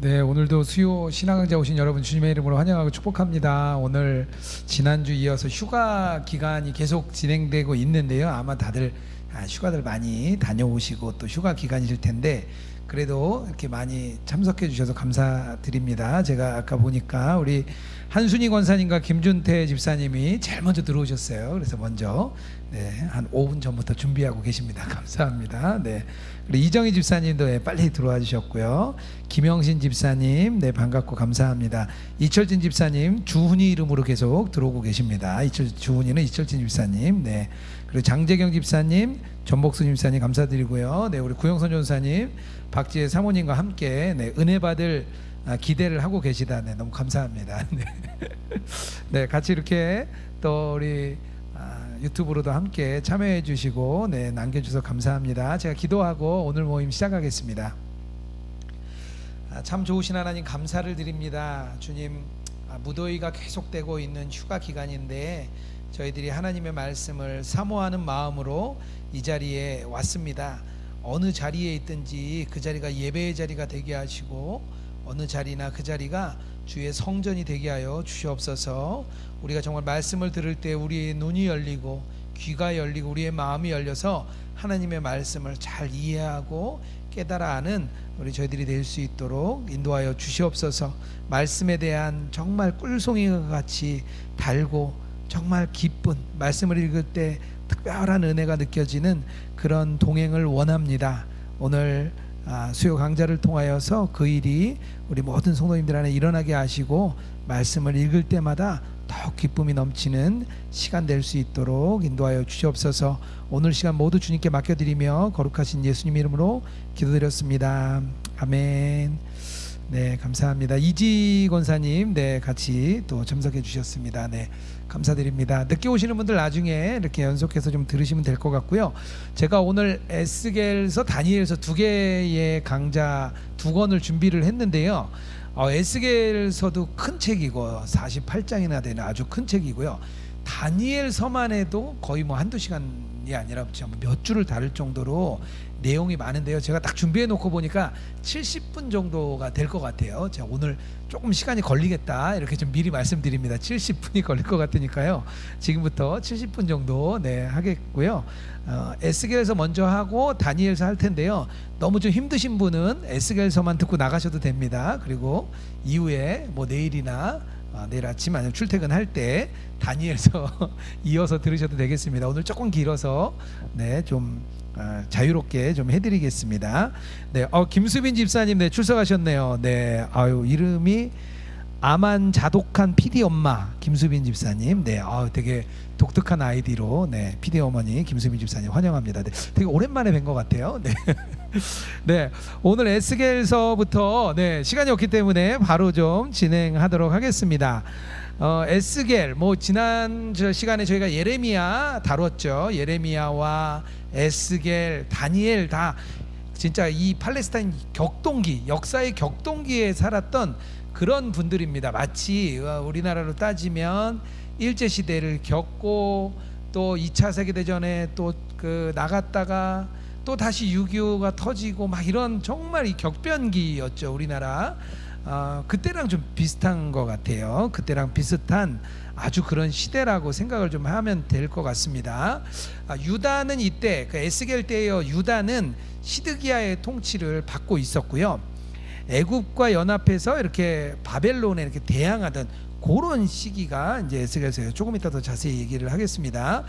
네, 오늘도 수요 신앙강좌 오신 여러분 주님의 이름으로 환영하고 축복합니다. 오늘 지난주 이어서 휴가 기간이 계속 진행되고 있는데요. 아마 다들 휴가들 많이 다녀오시고 또 휴가 기간이실 텐데 그래도 이렇게 많이 참석해 주셔서 감사드립니다. 제가 아까 보니까 우리 한순희 권사님과 김준태 집사님이 제일 먼저 들어오셨어요. 그래서 먼저 한 5분 전부터 준비하고 계십니다. 감사합니다. 그리고 이정희 집사님도 빨리 들어와 주셨고요. 김영신 집사님 반갑고 감사합니다. 이철진 집사님 주훈이 이름으로 계속 들어오고 계십니다. 주훈이는 이철진 집사님. 그리고 장재경 집사님, 전복수 집사님 감사드리고요. 우리 구영선 전사님, 박지혜 사모님과 함께 은혜 받을 기대를 하고 계시다. 너무 감사합니다. 같이 이렇게 또 우리 유튜브로도 함께 참여해 주시고 남겨주셔서 감사합니다. 제가 기도하고 오늘 모임 시작하겠습니다. 참 좋으신 하나님 감사를 드립니다. 주님, 무더위가 계속되고 있는 휴가 기간인데 저희들이 하나님의 말씀을 사모하는 마음으로 이 자리에 왔습니다. 어느 자리에 있든지 그 자리가 예배의 자리가 되게 하시고 어느 자리나 그 자리가 주의 성전이 되게 하여 주시옵소서. 우리가 정말 말씀을 들을 때 우리의 눈이 열리고 귀가 열리고 우리의 마음이 열려서 하나님의 말씀을 잘 이해하고 깨달아 아는 우리 저희들이 될 수 있도록 인도하여 주시옵소서. 말씀에 대한 정말 꿀송이와 같이 달고 정말 기쁜 말씀을 읽을 때 특별한 은혜가 느껴지는 그런 동행을 원합니다. 오늘 수요 강좌를 통하여서 그 일이 우리 모든 성도님들 안에 일어나게 하시고 말씀을 읽을 때마다 더욱 기쁨이 넘치는 시간 될 수 있도록 인도하여 주시옵소서. 오늘 시간 모두 주님께 맡겨드리며 거룩하신 예수님 이름으로 기도드렸습니다. 아멘. 감사합니다. 이지 권사님 같이 또 참석해 주셨습니다. 감사드립니다. 늦게 오시는 분들 나중에 이렇게 연속해서 좀 들으시면 될 것 같고요. 제가 오늘 에스겔서 다니엘서 두 개의 강좌 두 권을 준비를 했는데요. 에스겔서도 큰 책이고 48장이나 되는 아주 큰 책이고요. 다니엘서만 해도 거의 한두 시간이 아니라 몇 주를 다룰 정도로 내용이 많은데요. 제가 딱 준비해 놓고 보니까 70분 정도가 될 것 같아요. 제가 오늘 조금 시간이 걸리겠다 이렇게 좀 미리 말씀드립니다. 70분이 걸릴 것 같으니까요. 지금부터 70분 정도 하겠고요. 에스겔서 먼저 하고 다니엘서 할 텐데요. 너무 좀 힘드신 분은 에스겔서만 듣고 나가셔도 됩니다. 그리고 이후에 내일이나 내일 아침 아니면 출퇴근할 때 다니엘서 이어서 들으셔도 되겠습니다. 오늘 조금 길어서 좀 자유롭게 좀 해드리겠습니다. 김수빈 집사님 출석하셨네요. 이름이 아만 자독한 PD 엄마 김수빈 집사님. 되게 독특한 아이디로 PD 어머니 김수빈 집사님 환영합니다. 되게 오랜만에 뵌 것 같아요. 오늘 에스겔서부터 시간이 없기 때문에 바로 좀 진행하도록 하겠습니다. 에스겔 지난 시간에 저희가 예레미야 다뤘죠. 예레미야와 에스겔, 다니엘 다 진짜 이 팔레스타인 격동기, 역사의 격동기에 살았던 그런 분들입니다. 마치 우리나라로 따지면 일제시대를 겪고 또 2차 세계대전에 또 나갔다가 또 다시 6.25가 터지고 이런 정말 이 격변기였죠. 우리나라 그때랑 좀 비슷한 것 같아요. 그때랑 비슷한 아주 그런 시대라고 생각을 좀 하면 될 것 같습니다. 유다는 이때 에스겔 때의 유다는 시드기야의 통치를 받고 있었고요. 애굽과 연합해서 이렇게 바벨론에 이렇게 대항하던 그런 시기가 이제 에스겔서예요. 조금 이따 더 자세히 얘기를 하겠습니다.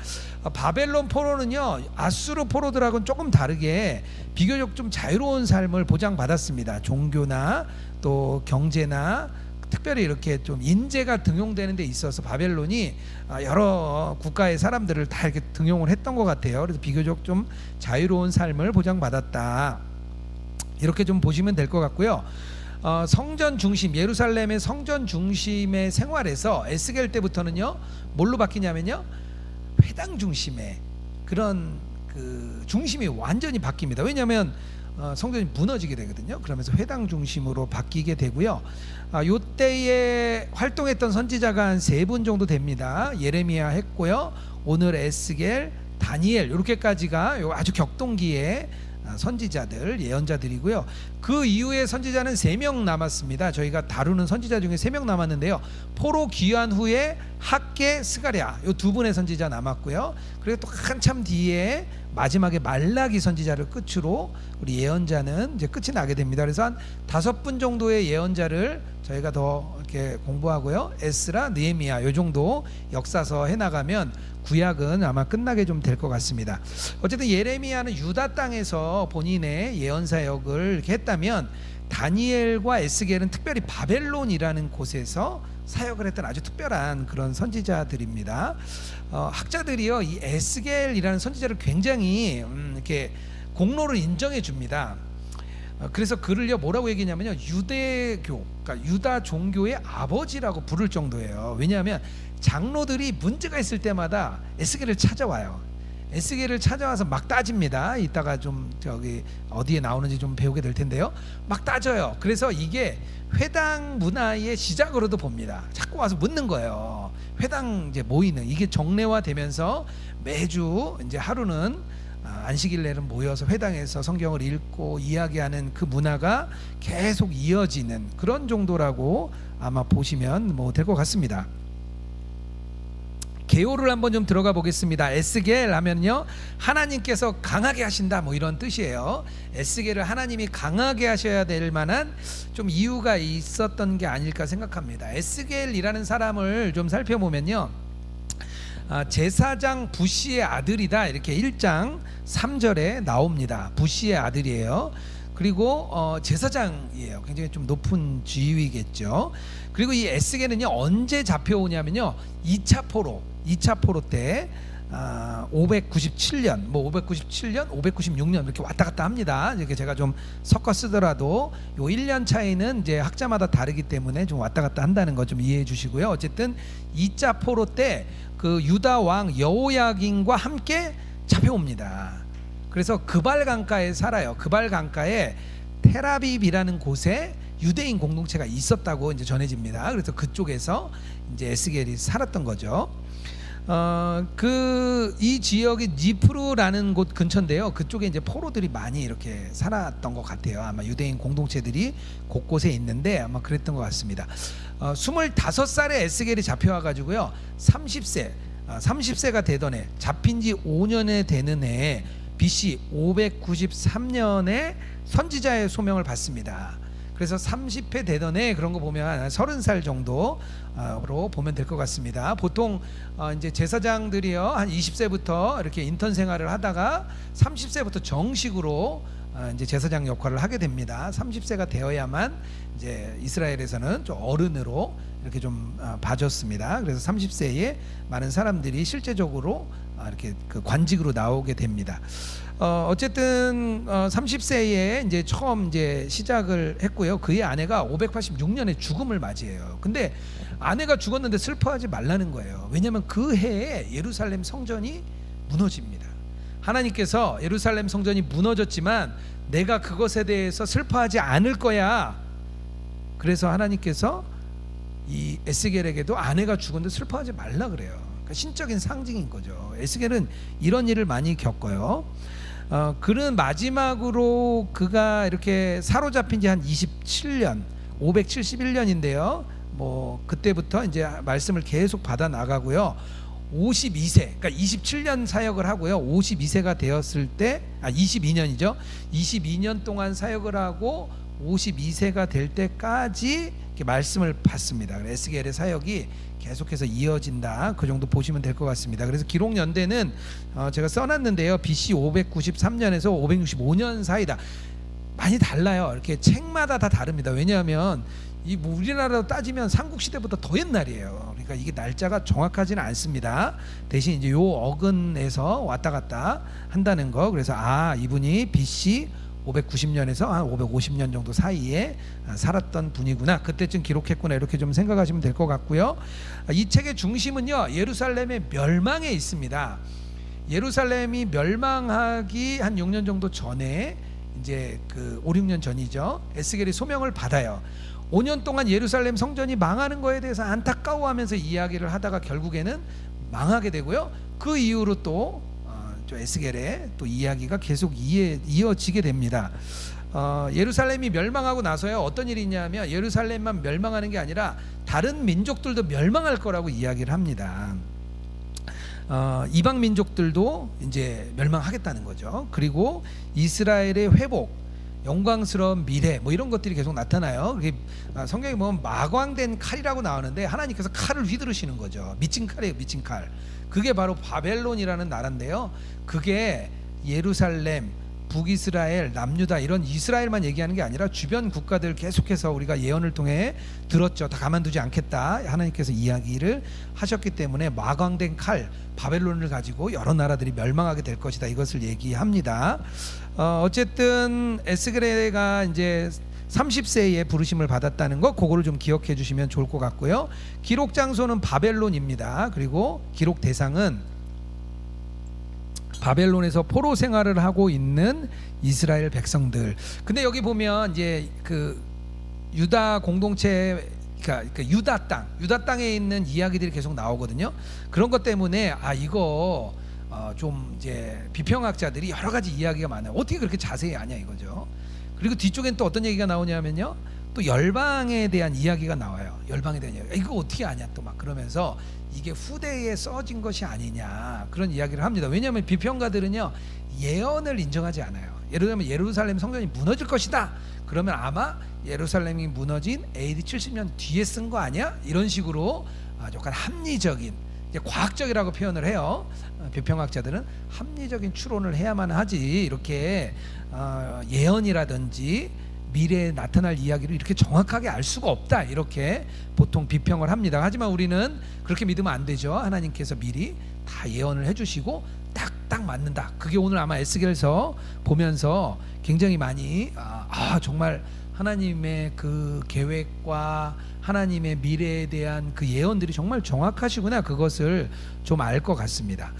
바벨론 포로는요, 아수르 포로들하고는 조금 다르게 비교적 좀 자유로운 삶을 보장받았습니다. 종교나 또 경제나 특별히 이렇게 좀 인재가 등용되는 데 있어서 바벨론이 여러 국가의 사람들을 다 이렇게 등용을 했던 것 같아요. 그래서 비교적 좀 자유로운 삶을 보장받았다. 이렇게 좀 보시면 될 것 같고요. 성전 중심, 예루살렘의 성전 중심의 생활에서 에스겔 때부터는요, 뭘로 바뀌냐면요, 회당 중심의 그런 중심이 완전히 바뀝니다. 왜냐하면 성전이 무너지게 되거든요. 그러면서 회당 중심으로 바뀌게 되고요. 요때에 활동했던 선지자가 한 3분 정도 됩니다. 예레미야 했고요. 오늘 에스겔, 다니엘 이렇게까지가 아주 격동기에 선지자들, 예언자들이고요. 그 이후에 선지자는 3명 남았습니다. 저희가 다루는 선지자 중에 3명 남았는데요. 포로 귀환 후에 학개, 스가랴 이 2분의 선지자 남았고요. 그리고 또 한참 뒤에 마지막에 말라기 선지자를 끝으로 우리 예언자는 이제 끝이 나게 됩니다. 그래서 한 5분 정도의 예언자를 저희가 더 이렇게 공부하고요. 에스라, 느헤미야 요 정도 역사서 해나가면 구약은 아마 끝나게 좀 될 것 같습니다. 어쨌든 예레미야는 유다 땅에서 본인의 예언 사역을 이렇게 했다면 다니엘과 에스겔은 특별히 바벨론이라는 곳에서 사역을 했던 아주 특별한 그런 선지자들입니다. 학자들이요, 이 에스겔이라는 선지자를 굉장히 이렇게 공로를 인정해 줍니다. 그래서 그를요 뭐라고 얘기냐면요, 유대교, 그러니까 유다 종교의 아버지라고 부를 정도예요. 왜냐하면 장로들이 문제가 있을 때마다 에스겔을 찾아와요. 에스겔을 찾아와서 막 따집니다. 이따가 좀 저기 어디에 나오는지 좀 배우게 될 텐데요. 막 따져요. 그래서 이게 회당 문화의 시작으로도 봅니다. 자꾸 와서 묻는 거예요. 회당 이제 모이는 이게 정례화되면서 매주 이제 하루는 안식일날은 모여서 회당에서 성경을 읽고 이야기하는 그 문화가 계속 이어지는 그런 정도라고 아마 보시면 뭐 될 것 같습니다. 개요를 한번 좀 들어가 보겠습니다. 에스겔 하면요, 하나님께서 강하게 하신다 뭐 이런 뜻이에요. 에스겔을 하나님이 강하게 하셔야 될 만한 좀 이유가 있었던 게 아닐까 생각합니다. 에스겔이라는 사람을 좀 살펴보면요, 제사장 부시의 아들이다 이렇게 1장 3절에 나옵니다. 부시의 아들이에요. 그리고 제사장이에요. 굉장히 좀 높은 지위겠죠. 그리고 이 에스겔은요 언제 잡혀오냐면요 2차 포로 때 597년, 뭐 597년, 596년 이렇게 왔다 갔다 합니다. 이렇게 제가 좀 섞어 쓰더라도 요 1년 차이는 이제 학자마다 다르기 때문에 좀 왔다 갔다 한다는 거 좀 이해해 주시고요. 어쨌든 2차 포로 때 그 유다 왕 여호야긴과 함께 잡혀옵니다. 그래서 그발 강가에 살아요. 그발 강가에 텔아비브라는 곳에 유대인 공동체가 있었다고 이제 전해집니다. 그래서 그쪽에서 이제 에스겔이 살았던 거죠. 이 지역이 니프루라는 곳 근처인데요. 그쪽에 이제 포로들이 많이 이렇게 살았던 것 같아요. 아마 유대인 공동체들이 곳곳에 있는데 아마 그랬던 것 같습니다. 25살에 에스겔이 잡혀와 가지고요. 30세가 되던 해, 잡힌 지 5년에 되는 해에 BC 593년에 선지자의 소명을 받습니다. 그래서 30회 되던 해 그런 거 보면 한 30살 정도로 보면 될 것 같습니다. 보통 이제 제사장들이요 한 20세부터 이렇게 인턴 생활을 하다가 30세부터 정식으로 이제 제사장 역할을 하게 됩니다. 30세가 되어야만 이제 이스라엘에서는 좀 어른으로 이렇게 좀 봐줬습니다. 그래서 30세에 많은 사람들이 실제적으로 이렇게 그 관직으로 나오게 됩니다. 어쨌든 30세에 이제 처음 이제 시작을 했고요. 그의 아내가 586년에 죽음을 맞이해요. 근데 아내가 죽었는데 슬퍼하지 말라는 거예요. 왜냐하면 그 해에 예루살렘 성전이 무너집니다. 하나님께서 예루살렘 성전이 무너졌지만 내가 그것에 대해서 슬퍼하지 않을 거야. 그래서 하나님께서 이 에스겔에게도 아내가 죽었는데 슬퍼하지 말라 그래요. 그러니까 신적인 상징인 거죠. 에스겔은 이런 일을 많이 겪어요. 그는 마지막으로 그가 이렇게 사로잡힌 지 한 27년, 571년인데요. 뭐 그때부터 이제 말씀을 계속 받아 나가고요. 52세, 그러니까 27년 사역을 하고요. 52세가 되었을 때, 22년이죠. 22년 동안 사역을 하고 52세가 될 때까지 이렇게 말씀을 받습니다. 에스겔의 사역이 계속해서 이어진다. 그 정도 보시면 될 것 같습니다. 그래서 기록 연대는 제가 써놨는데요. BC 593년에서 565년 사이다. 많이 달라요. 이렇게 책마다 다 다릅니다. 왜냐하면 뭐 우리나라로 따지면 삼국시대보다 더 옛날이에요. 그러니까 이게 날짜가 정확하지는 않습니다. 대신 이제 요 어근에서 왔다 갔다 한다는 거. 그래서 이분이 BC 590년에서 한 550년 정도 사이에 살았던 분이구나, 그때쯤 기록했구나, 이렇게 좀 생각하시면 될 것 같고요. 이 책의 중심은요 예루살렘의 멸망에 있습니다. 예루살렘이 멸망하기 한 6년 정도 전에, 이제 그 5, 6년 전이죠. 에스겔이 소명을 받아요. 5년 동안 예루살렘 성전이 망하는 거에 대해서 안타까워하면서 이야기를 하다가 결국에는 망하게 되고요. 그 이후로 또 에스겔의 또 이야기가 계속 이어지게 됩니다. 예루살렘이 멸망하고 나서야 어떤 일이 있냐면 예루살렘만 멸망하는 게 아니라 다른 민족들도 멸망할 거라고 이야기를 합니다. 이방 민족들도 이제 멸망하겠다는 거죠. 그리고 이스라엘의 회복, 영광스러운 미래 뭐 이런 것들이 계속 나타나요. 성경에 보면 마광된 칼이라고 나오는데 하나님께서 칼을 휘두르시는 거죠. 미친 칼이에요, 미친 칼. 그게 바로 바벨론이라는 나라인데요. 그게 예루살렘, 북이스라엘, 남유다 이런 이스라엘만 얘기하는 게 아니라 주변 국가들 계속해서 우리가 예언을 통해 들었죠. 다 가만두지 않겠다 하나님께서 이야기를 하셨기 때문에 마광된 칼 바벨론을 가지고 여러 나라들이 멸망하게 될 것이다, 이것을 얘기합니다. 어쨌든 에스겔가 이제 30세에 부르심을 받았다는 거, 그거를 좀 기억해 주시면 좋을 것 같고요. 기록 장소는 바벨론입니다. 그리고 기록 대상은 바벨론에서 포로 생활을 하고 있는 이스라엘 백성들. 근데 여기 보면 이제 그 유다 공동체, 그러니까 유다 땅에 있는 이야기들이 계속 나오거든요. 그런 것 때문에 이거 좀 이제 비평학자들이 여러 가지 이야기가 많아요. 어떻게 그렇게 자세히 아냐 이거죠. 그리고 뒤쪽엔 또 어떤 얘기가 나오냐면요, 또 열방에 대한 이야기가 나와요. 열방에 대한 이야기. 이거 어떻게 아냐 또 막 그러면서 이게 후대에 써진 것이 아니냐 그런 이야기를 합니다. 왜냐하면 비평가들은요 예언을 인정하지 않아요. 예를 들면 예루살렘 성전이 무너질 것이다, 그러면 아마 예루살렘이 무너진 AD 70년 뒤에 쓴 거 아니야? 이런 식으로 약간 합리적인, 이제 과학적이라고 표현을 해요. 비평학자들은 합리적인 추론을 해야만 하지, 이렇게 예언이라든지 미래에 나타날 이야기를 이렇게 정확하게 알 수가 없다, 이렇게 보통 비평을 합니다. 하지만 우리는 그렇게 믿으면 안 되죠. 하나님께서 미리 다 예언을 해주시고 딱 맞는다. 그게 오늘 아마 에스겔서 보면서 굉장히 많이 정말 하나님의 그 계획과 하나님의 미래에 대한 그 예언들이 정말 정확하시구나, 그것을 좀 알 것 같습니다.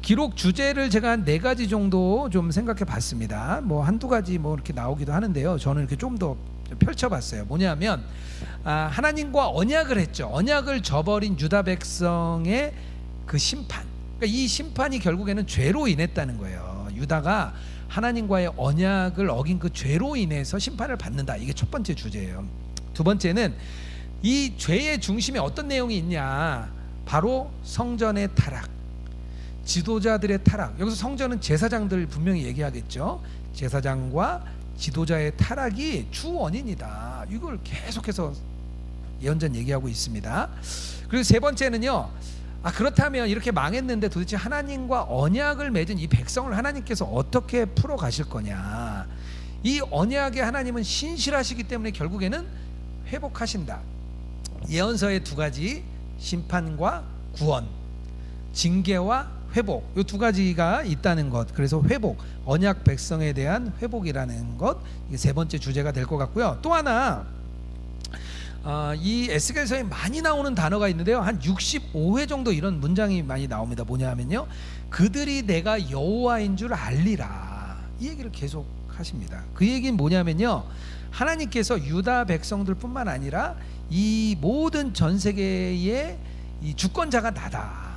기록 주제를 제가 한 4가지 정도 좀 생각해 봤습니다. 뭐 한두 가지 뭐 이렇게 나오기도 하는데요. 저는 이렇게 좀 더 펼쳐봤어요. 뭐냐면 하나님과 언약을 했죠. 언약을 저버린 유다 백성의 그 심판. 그러니까 이 심판이 결국에는 죄로 인했다는 거예요. 유다가 하나님과의 언약을 어긴 그 죄로 인해서 심판을 받는다. 이게 첫 번째 주제예요. 두 번째는 이 죄의 중심에 어떤 내용이 있냐, 바로 성전의 타락, 지도자들의 타락. 여기서 성전은 제사장들 분명히 얘기하겠죠. 제사장과 지도자의 타락이 주 원인이다. 이걸 계속해서 예언전 얘기하고 있습니다. 그리고 세 번째는요, 그렇다면 이렇게 망했는데 도대체 하나님과 언약을 맺은 이 백성을 하나님께서 어떻게 풀어 가실 거냐. 이 언약의 하나님은 신실하시기 때문에 결국에는 회복하신다. 예언서의 2가지, 심판과 구원, 징계와 회복, 이 2가지가 있다는 것. 그래서 회복, 언약 백성에 대한 회복이라는 것, 이게 세 번째 주제가 될 것 같고요. 또 하나, 이 에스겔서에 많이 나오는 단어가 있는데요, 한 65회 정도 이런 문장이 많이 나옵니다. 뭐냐면요, 그들이 내가 여호와인 줄 알리라, 이 얘기를 계속 하십니다. 그 얘기는 뭐냐면요, 하나님께서 유다 백성들뿐만 아니라 이 모든 전 세계의 이 주권자가 나다.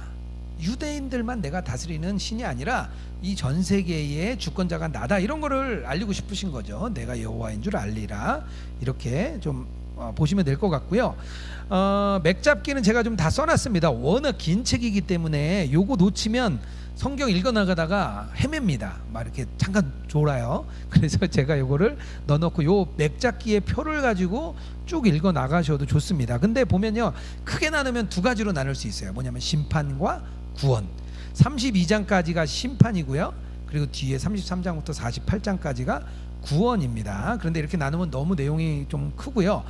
유대인들만 내가 다스리는 신이 아니라 이 전 세계의 주권자가 나다, 이런 거를 알리고 싶으신 거죠. 내가 여호와인 줄 알리라, 이렇게 좀 보시면 될 것 같고요. 맥잡기는 제가 좀 다 써놨습니다. 워낙 긴 책이기 때문에 요거 놓치면 성경 읽어 나가다가 헤맵니다. 막 이렇게 잠깐 졸아요. 그래서 제가 요거를 넣어놓고 요 맥잡기의 표를 가지고 쭉 읽어 나가셔도 좋습니다. 근데 보면요, 크게 나누면 2가지로 나눌 수 있어요. 뭐냐면 심판과 구원. 32장까지가 심판이고요, 그리고 뒤에 33장부터 48장까지가 구원입니다. 그런데 이렇게 나누면 너무 내용이 좀 크고요.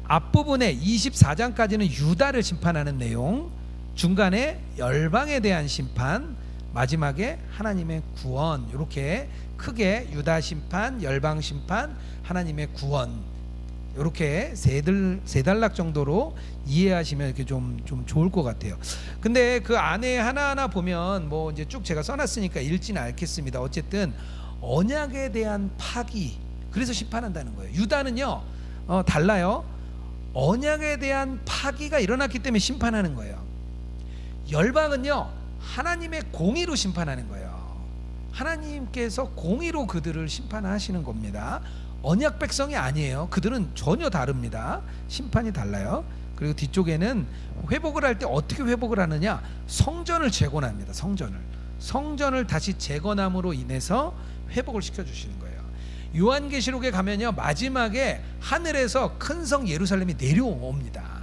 앞부분에 24장까지는 유다를 심판하는 내용, 중간에 열방에 대한 심판, 마지막에 하나님의 구원, 이렇게 크게 유다 심판, 열방 심판, 하나님의 구원, 이렇게 세 단락 정도로 이해하시면 이렇게 좀 좋을 것 같아요. 근데 그 안에 하나하나 보면 뭐 이제 쭉 제가 써놨으니까 읽지는 않겠습니다. 어쨌든 언약에 대한 파기, 그래서 심판한다는 거예요. 유다는요 달라요. 언약에 대한 파기가 일어났기 때문에 심판하는 거예요. 열방은요 하나님의 공의로 심판하는 거예요. 하나님께서 공의로 그들을 심판하시는 겁니다. 언약 백성이 아니에요. 그들은 전혀 다릅니다. 심판이 달라요. 그리고 뒤쪽에는 회복을 할 때 어떻게 회복을 하느냐, 성전을 재건합니다. 성전을 다시 재건함으로 인해서 회복을 시켜주시는 거예요. 요한계시록에 가면요, 마지막에 하늘에서 큰 성 예루살렘이 내려옵니다.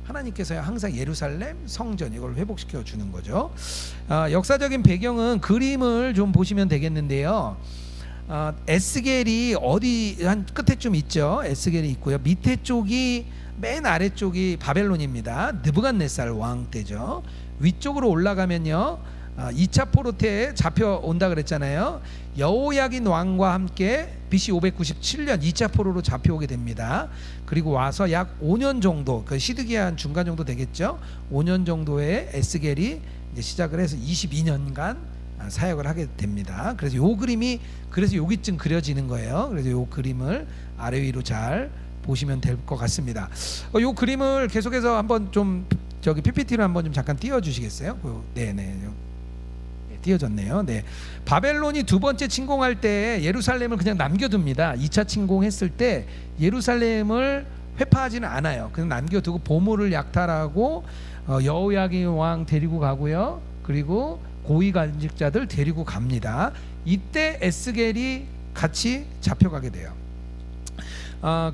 하나님께서 항상 예루살렘 성전 이걸 회복시켜 주는 거죠. 역사적인 배경은 그림을 좀 보시면 되겠는데요. 에스겔이 어디 한 끝에쯤 있죠. 에스겔이 있고요. 밑에 쪽이, 맨 아래쪽이 바벨론입니다. 느부갓네살 왕 때죠. 위쪽으로 올라가면요, 2차 포로 때에 잡혀온다 그랬잖아요. 여호야긴 왕과 함께 BC 597년 2차 포로로 잡혀오게 됩니다. 그리고 와서 약 5년 정도, 그 시드기야 중간 정도 되겠죠. 5년 정도의 에스겔이 이제 시작을 해서 22년간 사역을 하게 됩니다. 그래서 요 그림이, 그래서 여기쯤 그려지는 거예요. 그래서 요 그림을 아래 위로 잘 보시면 될 것 같습니다. 요 그림을 계속해서 한번 좀 저기 PPT로 한번 좀 잠깐 띄워 주시겠어요? 네네. 띄어졌네요. 네. 바벨론이 두 번째 침공할 때 예루살렘을 그냥 남겨둡니다. 2차 침공했을 때 예루살렘을 회파하지는 않아요. 그냥 남겨두고 보물을 약탈하고 여호야긴 왕 데리고 가고요. 그리고 고위 관직자들 데리고 갑니다. 이때 에스겔이 같이 잡혀가게 돼요.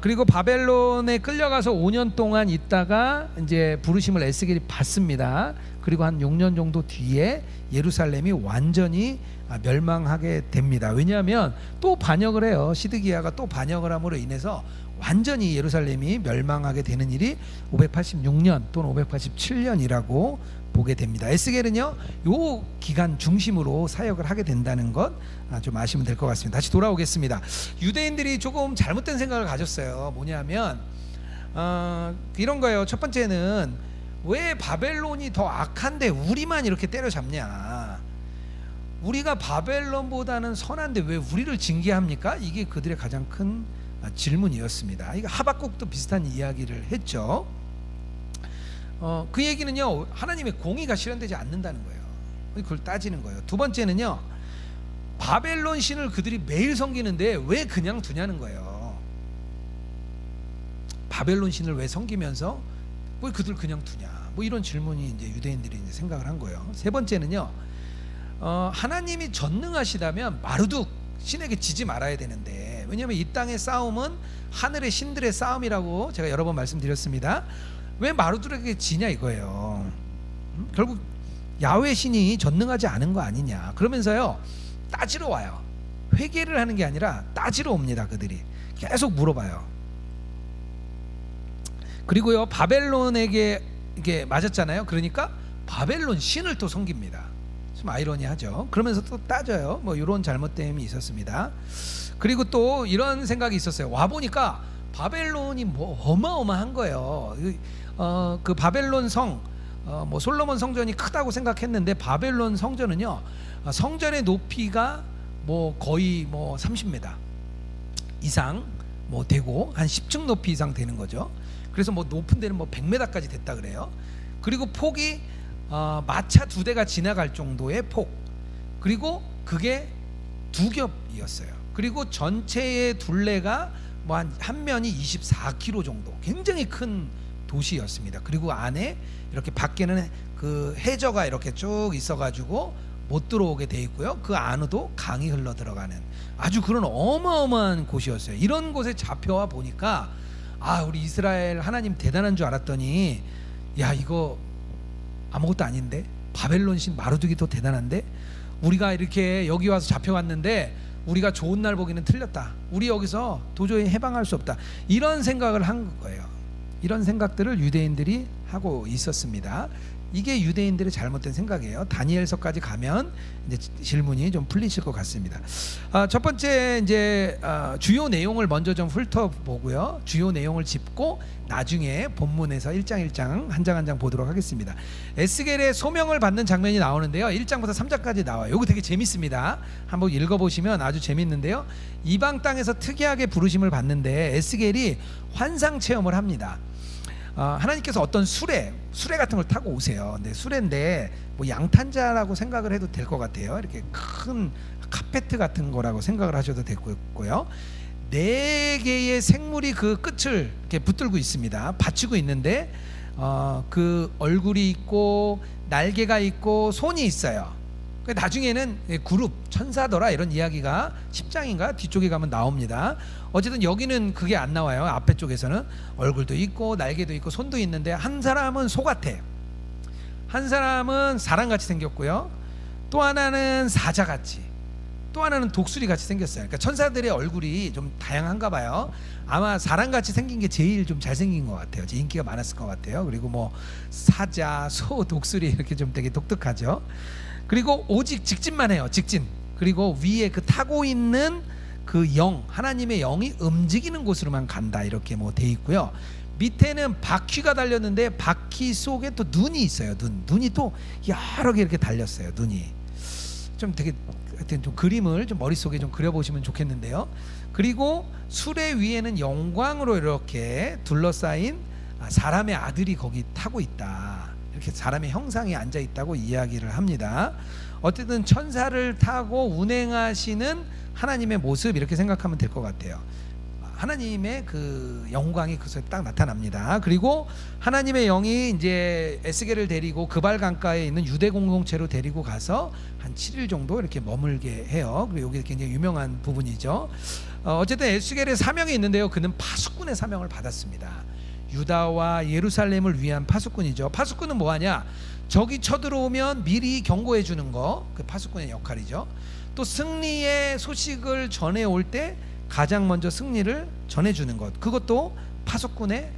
그리고 바벨론에 끌려가서 5년 동안 있다가 이제 부르심을 에스겔이 받습니다. 그리고 한 6년 정도 뒤에 예루살렘이 완전히 멸망하게 됩니다. 왜냐하면 또 반역을 해요. 시드기야가 또 반역을 함으로 인해서 완전히 예루살렘이 멸망하게 되는 일이 586년 또는 587년이라고 보게 됩니다. 에스겔은요, 요 기간 중심으로 사역을 하게 된다는 것 좀 아시면 될 것 같습니다. 다시 돌아오겠습니다. 유대인들이 조금 잘못된 생각을 가졌어요. 뭐냐면 이런 거예요. 첫 번째는 왜 바벨론이 더 악한데 우리만 이렇게 때려잡냐, 우리가 바벨론보다는 선한데 왜 우리를 징계합니까? 이게 그들의 가장 큰 질문이었습니다. 이거 하박국도 비슷한 이야기를 했죠. 그 얘기는요, 하나님의 공의가 실현되지 않는다는 거예요. 그걸 따지는 거예요. 두 번째는요, 바벨론 신을 그들이 매일 섬기는데 왜 그냥 두냐는 거예요. 바벨론 신을 왜 섬기면서 왜 그들 그냥 두냐, 뭐 이런 질문이 이제 유대인들이 이제 생각을 한 거예요. 세 번째는요, 하나님이 전능하시다면 마르둑 신에게 지지 말아야 되는데, 왜냐하면 이 땅의 싸움은 하늘의 신들의 싸움이라고 제가 여러 번 말씀드렸습니다. 왜 마르둑에게 지냐 이거예요. 결국 야훼 신이 전능하지 않은 거 아니냐. 그러면서요, 따지러 와요. 회개를 하는 게 아니라 따지러 옵니다. 그들이 계속 물어봐요. 그리고요, 바벨론에게 이게 맞았잖아요. 그러니까 바벨론 신을 또 섬깁니다. 좀 아이러니하죠. 그러면서 또 따져요. 뭐 이런 잘못됨이 있었습니다. 그리고 또 이런 생각이 있었어요. 와 보니까 바벨론이 뭐 어마어마한 거예요. 그 바벨론 성, 뭐 솔로몬 성전이 크다고 생각했는데 바벨론 성전은요, 성전의 높이가 뭐 거의 뭐 30m 이상 뭐 되고 한 10층 높이 이상 되는 거죠. 그래서 뭐 높은 데는 뭐 100m까지 됐다 그래요. 그리고 폭이 마차 2대가 지나갈 정도의 폭, 그리고 그게 2겹이었어요. 그리고 전체의 둘레가 뭐 한 면이 24km 정도, 굉장히 큰 도시였습니다. 그리고 안에 이렇게 밖에는 그 해저가 이렇게 쭉 있어가지고 못 들어오게 돼 있고요. 그 안으로 강이 흘러 들어가는 아주 그런 어마어마한 곳이었어요. 이런 곳에 잡혀와 보니까 우리 이스라엘 하나님 대단한 줄 알았더니, 야 이거 아무것도 아닌데, 바벨론 신 마르둑이 더 대단한데, 우리가 이렇게 여기 와서 잡혀왔는데 우리가 좋은 날 보기는 틀렸다, 우리 여기서 도저히 해방할 수 없다, 이런 생각을 한 거예요. 이런 생각들을 유대인들이 하고 있었습니다. 이게 유대인들의 잘못된 생각이에요. 다니엘서까지 가면 이제 질문이 좀 풀리실 것 같습니다. 첫 번째 이제 주요 내용을 먼저 좀 훑어보고요. 주요 내용을 짚고 나중에 본문에서 1장 1장 한 장 한 장 보도록 하겠습니다. 에스겔의 소명을 받는 장면이 나오는데요. 1장부터 3장까지 나와요. 이거 되게 재밌습니다. 한번 읽어보시면 아주 재밌는데요. 이방 땅에서 특이하게 부르심을 받는데 에스겔이 환상 체험을 합니다. 하나님께서 어떤 수레 같은 걸 타고 오세요. 근데 수레인데 뭐 양탄자라고 생각을 해도 될 것 같아요. 이렇게 큰 카페트 같은 거라고 생각을 하셔도 되고요. 4개의 생물이 그 끝을 이렇게 붙들고 있습니다. 받치고 있는데 그 얼굴이 있고 날개가 있고 손이 있어요. 나중에는 그룹 천사더라 이런 이야기가 10장인가 뒤쪽에 가면 나옵니다. 어쨌든 여기는 그게 안 나와요. 앞에 쪽에서는 얼굴도 있고 날개도 있고 손도 있는데 한 사람은 소 같아. 한 사람은 사람같이 생겼고요. 또 하나는 사자같이, 또 하나는 독수리같이 생겼어요. 그러니까 천사들의 얼굴이 좀 다양한가 봐요. 아마 사람같이 생긴 게 제일 좀 잘생긴 것 같아요. 제일 인기가 많았을 것 같아요. 그리고 뭐 사자, 소, 독수리 이렇게 좀 되게 독특하죠. 그리고 오직 직진만 해요. 직진. 그리고 위에 그 타고 있는 그 영, 하나님의 영이 움직이는 곳으로만 간다 이렇게 뭐 돼 있고요. 밑에는 바퀴가 달렸는데 바퀴 속에 또 눈이 있어요. 눈이 또 여러 개 이렇게 달렸어요. 눈이 좀 되게 하여튼 좀 그림을 좀 머릿속에 좀 그려보시면 좋겠는데요. 그리고 수레 위에는 영광으로 이렇게 둘러싸인 사람의 아들이 거기 타고 있다. 이렇게 사람의 형상이 앉아 있다고 이야기를 합니다. 어쨌든 천사를 타고 운행하시는 하나님의 모습 이렇게 생각하면 될 것 같아요. 하나님의 그 영광이 그것에 딱 나타납니다. 그리고 하나님의 영이 이제 에스겔을 데리고 그발 강가에 있는 유대 공동체로 데리고 가서 한 7일 정도 이렇게 머물게 해요. 그리고 이게 굉장히 유명한 부분이죠. 어쨌든 에스겔의 사명이 있는데요. 그는 파수꾼의 사명을 받았습니다. 유다와 예루살렘을 위한 파수꾼이죠. 파수꾼은 뭐하냐? 적이 쳐들어오면 미리 경고해 주는 거, 그 파수꾼의 역할이죠. 또 승리의 소식을 전해올 때 가장 먼저 승리를 전해주는 것, 그것도 파수꾼의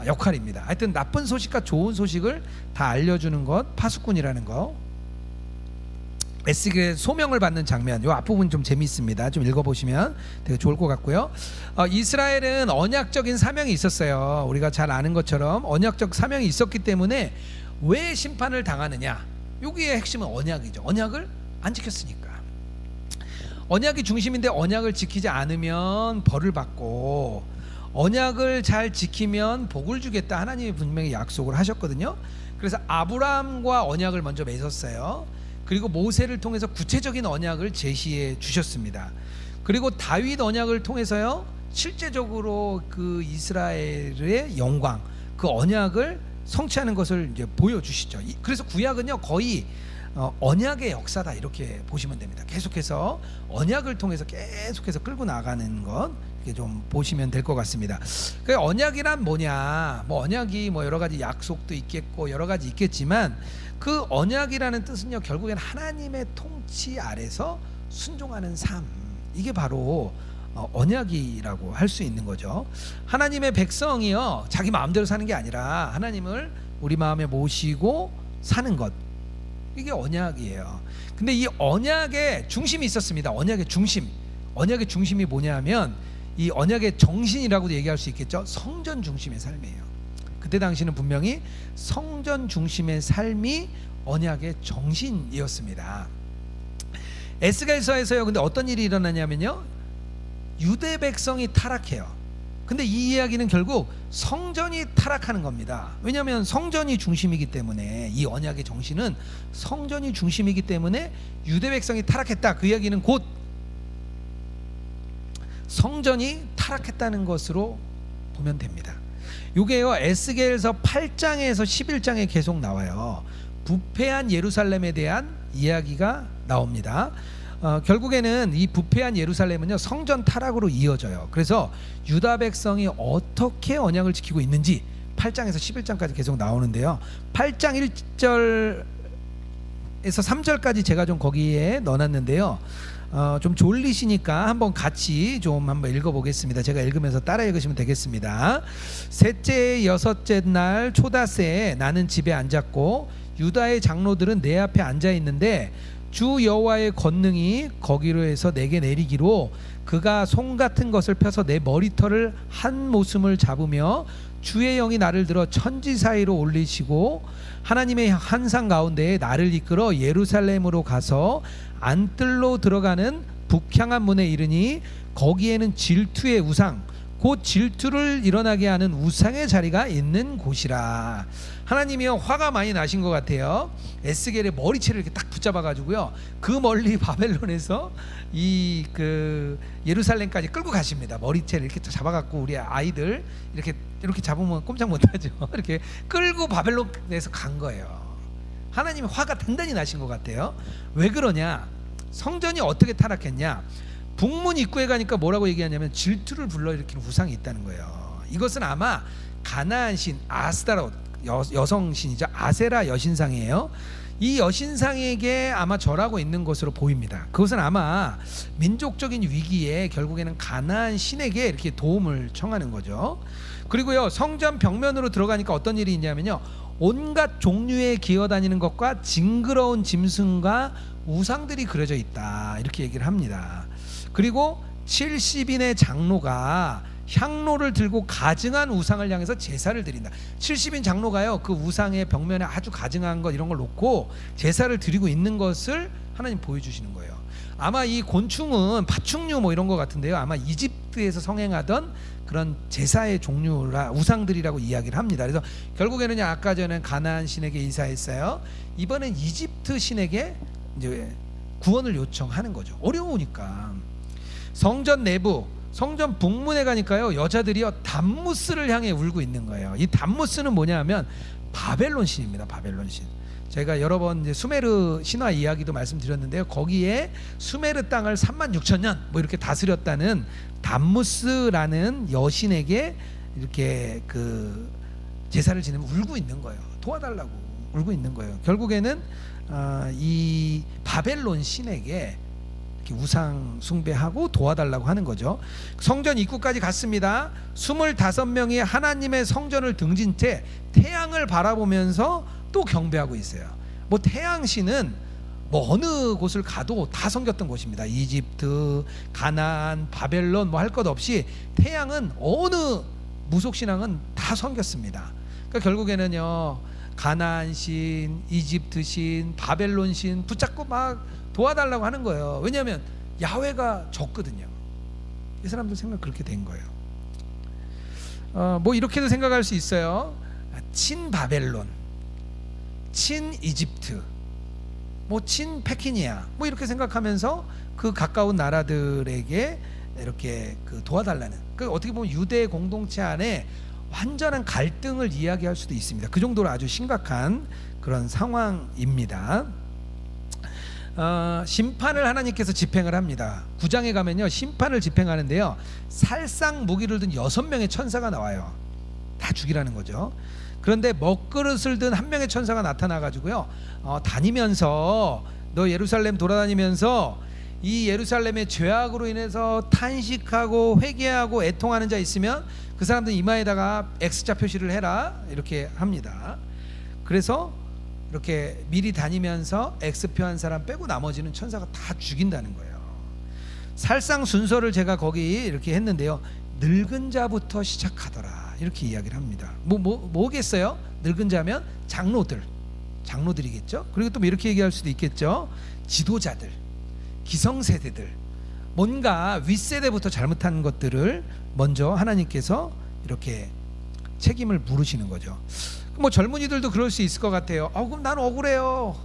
역할입니다. 하여튼 나쁜 소식과 좋은 소식을 다 알려주는 것, 파수꾼이라는 거. 에스겔 소명을 받는 장면, 이 앞부분 좀 재미있습니다. 좀 읽어보시면 되게 좋을 것 같고요. 이스라엘은 언약적인 사명이 있었어요. 우리가 잘 아는 것처럼 언약적 사명이 있었기 때문에 왜 심판을 당하느냐, 여기의 핵심은 언약이죠. 언약을 안 지켰으니까. 언약이 중심인데 언약을 지키지 않으면 벌을 받고, 언약을 잘 지키면 복을 주겠다 하나님이 분명히 약속을 하셨거든요. 그래서 아브라함과 언약을 먼저 맺었어요. 그리고 모세를 통해서 구체적인 언약을 제시해 주셨습니다. 그리고 다윗 언약을 통해서요, 실제적으로 그 이스라엘의 영광, 그 언약을 성취하는 것을 이제 보여주시죠. 그래서 구약은요 거의 언약의 역사다 이렇게 보시면 됩니다. 계속해서 언약을 통해서 계속해서 끌고 나가는 것, 이렇게 좀 보시면 될 것 같습니다. 그 언약이란 뭐냐? 뭐 언약이 뭐 여러 가지 약속도 있겠고 여러 가지 있겠지만, 그 언약이라는 뜻은요 결국엔 하나님의 통치 아래서 순종하는 삶, 이게 바로 언약이라고 할 수 있는 거죠. 하나님의 백성이요 자기 마음대로 사는 게 아니라 하나님을 우리 마음에 모시고 사는 것, 이게 언약이에요. 근데 이 언약의 중심이 있었습니다. 언약의 중심이 뭐냐면 이 언약의 정신이라고도 얘기할 수 있겠죠. 성전 중심의 삶이에요. 그때 당시는 분명히 성전 중심의 삶이 언약의 정신이었습니다. 에스겔서에서요 근데 어떤 일이 일어나냐면요, 유대 백성이 타락해요. 근데 이 이야기는 결국 성전이 타락하는 겁니다. 왜냐하면 성전이 중심이기 때문에, 이 언약의 정신은 성전이 중심이기 때문에 유대 백성이 타락했다, 그 이야기는 곧 성전이 타락했다는 것으로 보면 됩니다. 이게요 에스겔서 8장에서 11장에 계속 나와요. 부패한 예루살렘에 대한 이야기가 나옵니다. 결국에는 이 부패한 예루살렘은요 성전 타락으로 이어져요. 그래서 유다 백성이 어떻게 언약을 지키고 있는지 8장에서 11장까지 계속 나오는데요, 8장 1절에서 3절까지 제가 좀 거기에 넣어놨는데요, 좀 졸리시니까 한번 같이 좀 한번 읽어보겠습니다. 제가 읽으면서 따라 읽으시면 되겠습니다. 셋째 여섯째 날 초다새에 나는 집에 앉았고 유다의 장로들은 내 앞에 앉아 있는데 주 여호와의 권능이 거기로 해서 내게 내리기로, 그가 송 같은 것을 펴서 내 머리털을 한 모슴을 잡으며 주의 영이 나를 들어 천지 사이로 올리시고 하나님의 환상 가운데에 나를 이끌어 예루살렘으로 가서 안뜰로 들어가는 북향한 문에 이르니 거기에는 질투의 우상 곧 질투를 일어나게 하는 우상의 자리가 있는 곳이라. 하나님이요 화가 많이 나신 것 같아요. 에스겔의 머리채를 이렇게 딱 붙잡아 가지고요 그 멀리 바벨론에서 이 그 예루살렘까지 끌고 가십니다. 머리채를 이렇게 잡아갖고 우리 아이들 이렇게 잡으면 꼼짝 못하죠. 이렇게 끌고 바벨론에서 간 거예요. 하나님이 화가 단단히 나신 것 같아요. 왜 그러냐? 성전이 어떻게 타락했냐? 북문 입구에 가니까 뭐라고 얘기하냐면 질투를 불러일으키는 우상이 있다는 거예요. 이것은 아마 가나안 신 아스타롯, 여성 신이죠. 아세라 여신상이에요. 이 여신상에게 아마 절하고 있는 것으로 보입니다. 그것은 아마 민족적인 위기에 결국에는 가나안 신에게 이렇게 도움을 청하는 거죠. 그리고요 성전 벽면으로 들어가니까 어떤 일이 있냐면요 온갖 종류의 기어다니는 것과 징그러운 짐승과 우상들이 그려져 있다 이렇게 얘기를 합니다. 그리고 70인의 장로가 향로를 들고 가증한 우상을 향해서 제사를 드린다. 70인 장로가요 그 우상의 벽면에 아주 가증한 것 이런 걸 놓고 제사를 드리고 있는 것을 하나님 보여주시는 거예요. 아마 이 곤충은 파충류 뭐 이런 것 같은데요 아마 이집트에서 성행하던 그런 제사의 종류라 우상들이라고 이야기를 합니다. 그래서 결국에는 아까 전에 가나안 신에게 이사했어요. 이번엔 이집트 신에게 이제 구원을 요청하는 거죠. 어려우니까. 성전 내부 성전 북문에 가니까요 여자들이요 담무스를 향해 울고 있는 거예요. 이 담무스는 뭐냐 하면 바벨론 신입니다. 바벨론 신. 제가 여러 번 이제 수메르 신화 이야기도 말씀드렸는데요. 거기에 수메르 땅을 36,000년 뭐 이렇게 다스렸다는 담무스라는 여신에게 이렇게 그 제사를 지내면 울고 있는 거예요. 도와달라고 울고 있는 거예요. 결국에는 이 바벨론 신에게 우상 숭배하고 도와달라고 하는 거죠. 성전 입구까지 갔습니다. 25명이 하나님의 성전을 등진 채 태양을 바라보면서 또 경배하고 있어요. 뭐 태양신은 뭐 어느 곳을 가도 다 섬겼던 곳입니다. 이집트, 가나안, 바벨론 뭐 할 것 없이 태양은 어느 무속신앙은 다 섬겼습니다. 그러니까 결국에는요 가나안신, 이집트신, 바벨론신 붙잡고 막 도와달라고 하는 거예요. 왜냐하면 야훼가 적거든요. 이 사람들 생각 그렇게 된 거예요. 뭐 이렇게도 생각할 수 있어요. 친 바벨론, 친 이집트, 뭐 친 페키니아, 뭐 이렇게 생각하면서 그 가까운 나라들에게 이렇게 그 도와달라는. 그 어떻게 보면 유대 공동체 안에 완전한 갈등을 이야기할 수도 있습니다. 그 정도로 아주 심각한 그런 상황입니다. 심판을 하나님께서 집행을 합니다. 9장에 가면요 심판을 집행하는데요 살상 무기를 든 6명의 천사가 나와요. 다 죽이라는 거죠. 그런데 먹그릇을 든 한 명의 천사가 나타나 가지고요 다니면서 너 예루살렘 돌아다니면서 이 예루살렘의 죄악으로 인해서 탄식하고 회개하고 애통하는 자 있으면 그 사람들 이마에다가 X자 표시를 해라 이렇게 합니다. 그래서 이렇게 미리 다니면서 X표 한 사람 빼고 나머지는 천사가 다 죽인다는 거예요. 살상 순서를 제가 거기 이렇게 했는데요 늙은 자부터 시작하더라 이렇게 이야기를 합니다. 뭐겠어요? 늙은 자면 장로들이겠죠. 그리고 또 이렇게 얘기할 수도 있겠죠. 지도자들, 기성세대들, 뭔가 윗세대부터 잘못한 것들을 먼저 하나님께서 이렇게 책임을 물으시는 거죠. 뭐 젊은이들도 그럴 수 있을 것 같아요. 그럼 난 억울해요.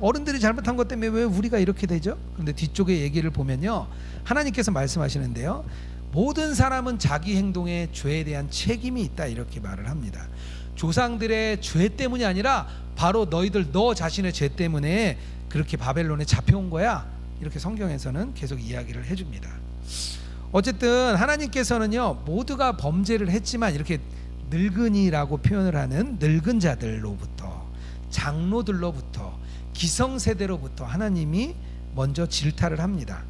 어른들이 잘못한 것 때문에 왜 우리가 이렇게 되죠? 그런데 뒤쪽에 얘기를 보면요 하나님께서 말씀하시는데요 모든 사람은 자기 행동에 죄에 대한 책임이 있다 이렇게 말을 합니다. 조상들의 죄 때문이 아니라 바로 너 자신의 죄 때문에 그렇게 바벨론에 잡혀온 거야 이렇게 성경에서는 계속 이야기를 해줍니다. 어쨌든 하나님께서는요 모두가 범죄를 했지만 이렇게 늙은이라고 표현을 하는 늙은 자들로부터, 장로들로부터, 기성세대로부터 하나님이 먼저 질타를 합니다.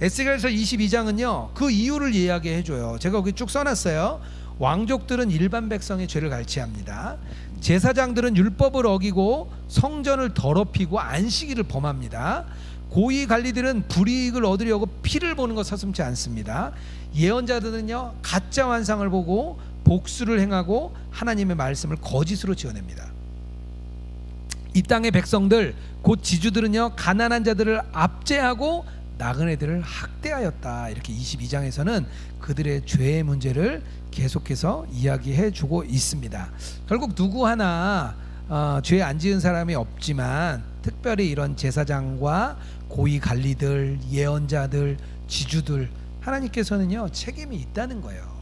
에스겔서 22장은요 그 이유를 이야기해줘요. 제가 여기 쭉 써놨어요. 왕족들은 일반 백성의 죄를 갈취합니다. 제사장들은 율법을 어기고 성전을 더럽히고 안식일을 범합니다. 고위 관리들은 불이익을 얻으려고 피를 보는 것 서슴지 않습니다. 예언자들은요 가짜 환상을 보고 복수를 행하고 하나님의 말씀을 거짓으로 지어냅니다. 이 땅의 백성들 곧 지주들은요 가난한 자들을 압제하고 나그네들을 학대하였다. 이렇게 22장에서는 그들의 죄의 문제를 계속해서 이야기해 주고 있습니다. 결국 누구 하나 죄 안 지은 사람이 없지만 특별히 이런 제사장과 고위 관리들, 예언자들, 지주들, 하나님께서는요 책임이 있다는 거예요.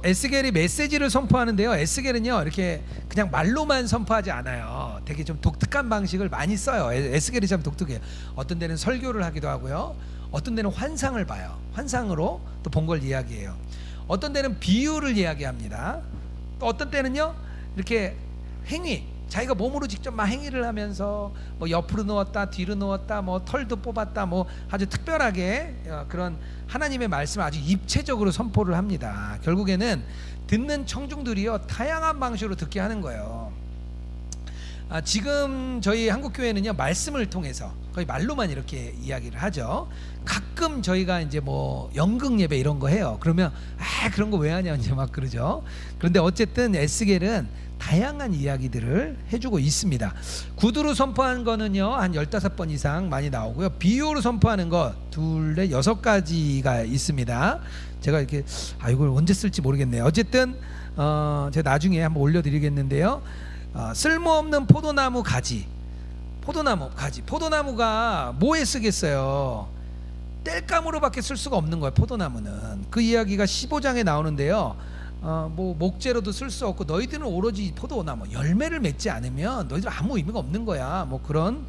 에스겔이 메시지를 선포하는데요, 에스겔은요 이렇게 그냥 말로만 선포하지 않아요. 되게 좀 독특한 방식을 많이 써요. 에스겔이 참 독특해요. 어떤 데는 설교를 하기도 하고요, 어떤 데는 환상을 봐요. 환상으로 또 본 걸 이야기해요. 어떤 데는 비유를 이야기합니다. 또 어떤 때는요 이렇게 행위, 자기가 몸으로 직접 막 행위를 하면서 뭐 옆으로 누웠다, 뒤로 누웠다, 뭐 털도 뽑았다, 뭐 아주 특별하게 그런 하나님의 말씀을 아주 입체적으로 선포를 합니다. 결국에는 듣는 청중들이요 다양한 방식으로 듣게 하는 거예요. 지금 저희 한국교회는요 말씀을 통해서 거의 말로만 이렇게 이야기를 하죠. 가끔 저희가 이제 뭐 연극 예배 이런 거 해요. 그러면 그런 거 왜 하냐 이제 막 그러죠. 그런데 어쨌든 에스겔은 다양한 이야기들을 해주고 있습니다. 구두로 선포한 거는요 한 15번 이상 많이 나오고요, 비유로 선포하는 거 둘에 6가지가 있습니다. 제가 이렇게 이걸 언제 쓸지 모르겠네요. 어쨌든 제가 나중에 한번 올려드리겠는데요. 쓸모없는 포도나무 가지, 포도나무가 뭐에 쓰겠어요? 땔감으로밖에 쓸 수가 없는 거예요. 포도나무는 그 이야기가 15장에 나오는데요. 뭐 목재로도 쓸 수 없고 너희들은 오로지 포도나무 열매를 맺지 않으면 너희들 아무 의미가 없는 거야. 뭐 그런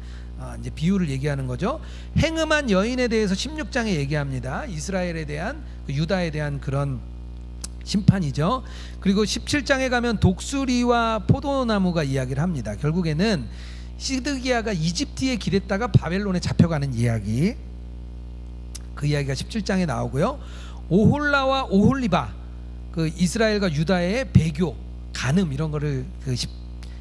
이제 비유를 얘기하는 거죠. 행음한 여인에 대해서 16장에 얘기합니다. 이스라엘에 대한 유다에 대한 그런 심판이죠. 그리고 17장에 가면 독수리와 포도나무가 이야기를 합니다. 결국에는 시드기야가 이집트에 기댔다가 바벨론에 잡혀가는 이야기, 그 이야기가 17장에 나오고요. 오홀라와 오홀리바, 그 이스라엘과 유다의 배교, 간음 이런 거를 그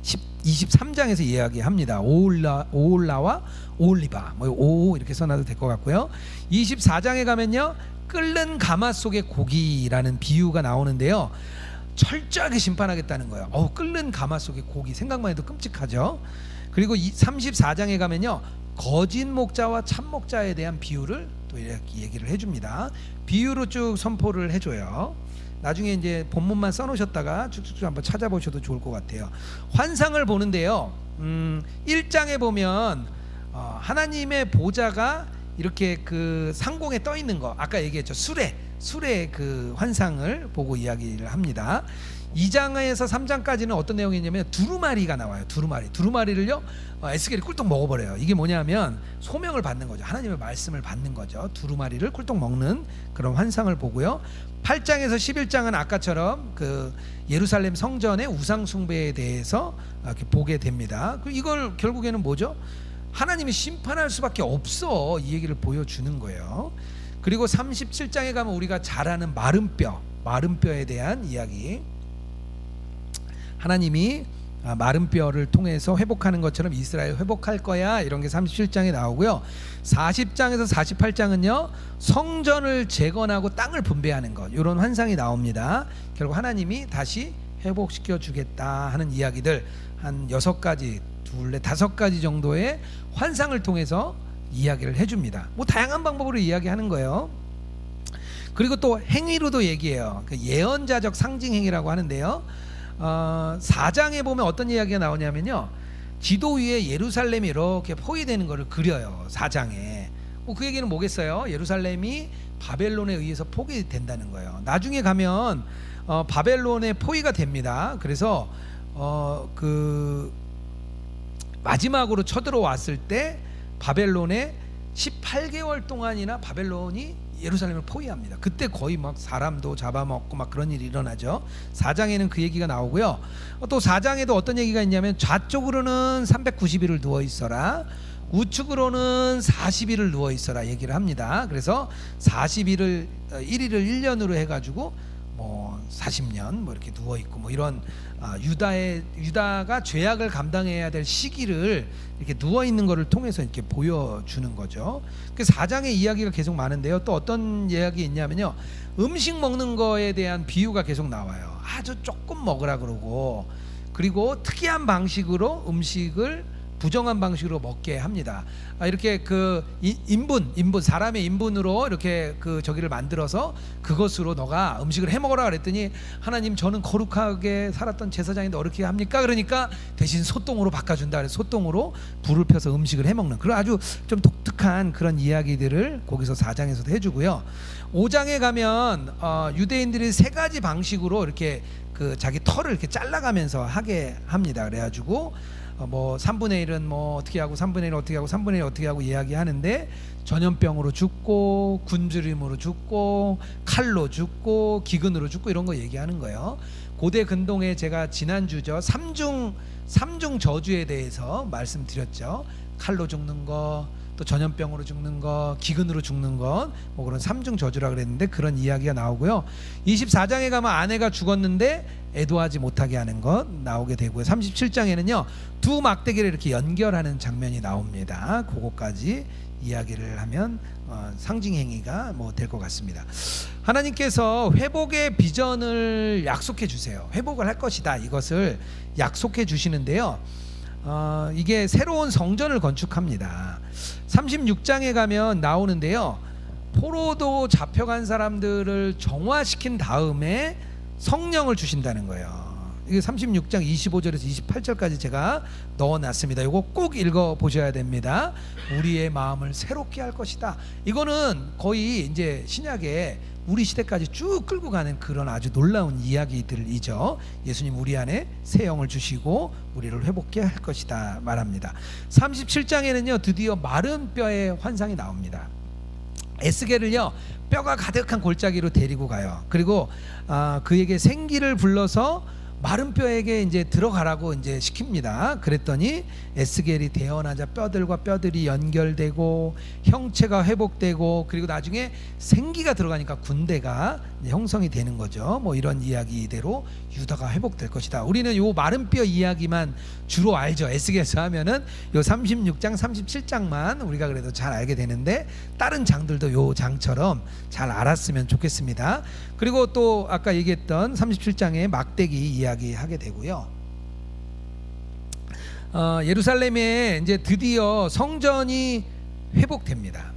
23장에서 이야기합니다. 오홀라와 오홀리바, 뭐 오 이렇게 써놔도 될 것 같고요. 24장에 가면요 끓는 가마 속의 고기라는 비유가 나오는데요, 철저하게 심판하겠다는 거예요. 끓는 가마 속의 고기, 생각만 해도 끔찍하죠. 그리고 34장에 가면요 거짓 목자와 참 목자에 대한 비유를 또 이렇게 얘기를 해줍니다. 비유로 쭉 선포를 해줘요. 나중에 이제 본문만 써놓으셨다가 쭉쭉쭉 한번 찾아보셔도 좋을 것 같아요. 환상을 보는데요, 1장에 보면 하나님의 보좌가 이렇게 그 상공에 떠 있는 거, 아까 얘기했죠. 수레 그 환상을 보고 이야기를 합니다. 2장에서 3장까지는 어떤 내용이냐면 두루마리가 나와요. 두루마리를요 에스겔이 꿀떡 먹어버려요. 이게 뭐냐면 소명을 받는 거죠. 하나님의 말씀을 받는 거죠. 두루마리를 꿀떡 먹는 그런 환상을 보고요. 8장에서 11장은 아까처럼 그 예루살렘 성전의 우상 숭배에 대해서 이렇게 보게 됩니다. 이걸 결국에는 뭐죠? 하나님이 심판할 수밖에 없어, 이 얘기를 보여주는 거예요. 그리고 37장에 가면 우리가 잘 아는 마른 뼈에 대한 이야기, 하나님이 마른 뼈를 통해서 회복하는 것처럼 이스라엘 회복할 거야, 이런 게 37장에 나오고요. 40장에서 48장은요 성전을 재건하고 땅을 분배하는 것, 이런 환상이 나옵니다. 결국 하나님이 다시 회복시켜 주겠다 하는 이야기들 한 6가지, 5가지 정도의 환상을 통해서 이야기를 해줍니다. 뭐 다양한 방법으로 이야기하는 거예요. 그리고 또 행위로도 얘기해요. 그 예언자적 상징 행위라고 하는데요, 4장에 보면 어떤 이야기가 나오냐면요, 지도 위에 예루살렘이 이렇게 포위되는 것을 그려요. 4장에 그 얘기는 뭐겠어요? 예루살렘이 바벨론에 의해서 포위된다는 거예요. 나중에 가면 바벨론에 포위가 됩니다. 그래서 그 마지막으로 쳐들어왔을 때 바벨론에 18개월 동안이나 바벨론이 예루살렘을 포위합니다. 그때 거의 막 사람도 잡아먹고 막 그런 일이 일어나죠. 4장에는 그 얘기가 나오고요. 또 4장에도 어떤 얘기가 있냐면 좌쪽으로는 390일을 누워 있어라, 우측으로는 40일을 누워 있어라 얘기를 합니다. 그래서 40일을 1일을 1년으로 해가지고 뭐 40년 뭐 이렇게 누워 있고, 뭐 이런 유다가 죄악을 감당해야 될 시기를 이렇게 누워 있는 것을 통해서 이렇게 보여주는 거죠. 그 4장의 이야기가 계속 많은데요. 또 어떤 이야기 있냐면요, 음식 먹는 거에 대한 비유가 계속 나와요. 아주 조금 먹으라 그러고, 그리고 특이한 방식으로 음식을 부정한 방식으로 먹게 합니다. 이렇게 그 인분 사람의 인분으로 이렇게 그 저기를 만들어서 그것으로 너가 음식을 해 먹어라 그랬더니 하나님 저는 거룩하게 살았던 제사장인데 어떻게 합니까? 그러니까 대신 소똥으로 바꿔준다. 그래서 소똥으로 불을 펴서 음식을 해 먹는 그런 아주 좀 독특한 그런 이야기들을 거기서 4장에서도 해주고요. 5장에 가면 유대인들이 3가지 방식으로 이렇게 그 자기 털을 이렇게 잘라가면서 하게 합니다. 그래가지고 뭐 3분의 1은 뭐 어떻게 하고 3분의 1 어떻게 하고 3분의 1 어떻게 하고 이야기하는데 전염병으로 죽고 굶주림으로 죽고 칼로 죽고 기근으로 죽고 이런 거 얘기하는 거예요. 고대 근동에 제가 지난주죠 3중 저주에 대해서 말씀드렸죠. 칼로 죽는 거, 또 전염병으로 죽는 거, 기근으로 죽는 것, 뭐 그런 3중 저주라 그랬는데 그런 이야기가 나오고요. 24장에 가면 아내가 죽었는데 애도하지 못하게 하는 것 나오게 되고요. 37장에는요 2 막대기를 이렇게 연결하는 장면이 나옵니다. 그거까지 이야기를 하면 상징 행위가 뭐 될 것 같습니다. 하나님께서 회복의 비전을 약속해 주세요. 회복을 할 것이다. 이것을 약속해 주시는데요. 이게 새로운 성전을 건축합니다. 36장에 가면 나오는데요. 포로도 잡혀간 사람들을 정화시킨 다음에 성령을 주신다는 거예요. 이게 36장 25절에서 28절까지 제가 넣어놨습니다. 이거 꼭 읽어보셔야 됩니다. 우리의 마음을 새롭게 할 것이다. 이거는 거의 이제 신약에 우리 시대까지 쭉 끌고 가는 그런 아주 놀라운 이야기들이죠. 예수님 우리 안에 새 영을 주시고 우리를 회복케 할 것이다 말합니다. 37장에는요 드디어 마른 뼈의 환상이 나옵니다. 에스겔을요 뼈가 가득한 골짜기로 데리고 가요. 그리고 그에게 생기를 불러서 마른 뼈에게 이제 들어가라고 이제 시킵니다. 그랬더니 에스겔이 태어나자 뼈들과 뼈들이 연결되고 형체가 회복되고 그리고 나중에 생기가 들어가니까 군대가 형성이 되는 거죠. 뭐 이런 이야기대로 유다가 회복될 것이다. 우리는 요 마른 뼈 이야기만 주로 알죠. 에스겔에서 하면은 요 36장 37장만 우리가 그래도 잘 알게 되는데 다른 장들도 요 장처럼 잘 알았으면 좋겠습니다. 그리고 또 아까 얘기했던 37장의 막대기 이야기 하게 되고요. 예루살렘에 이제 드디어 성전이 회복됩니다.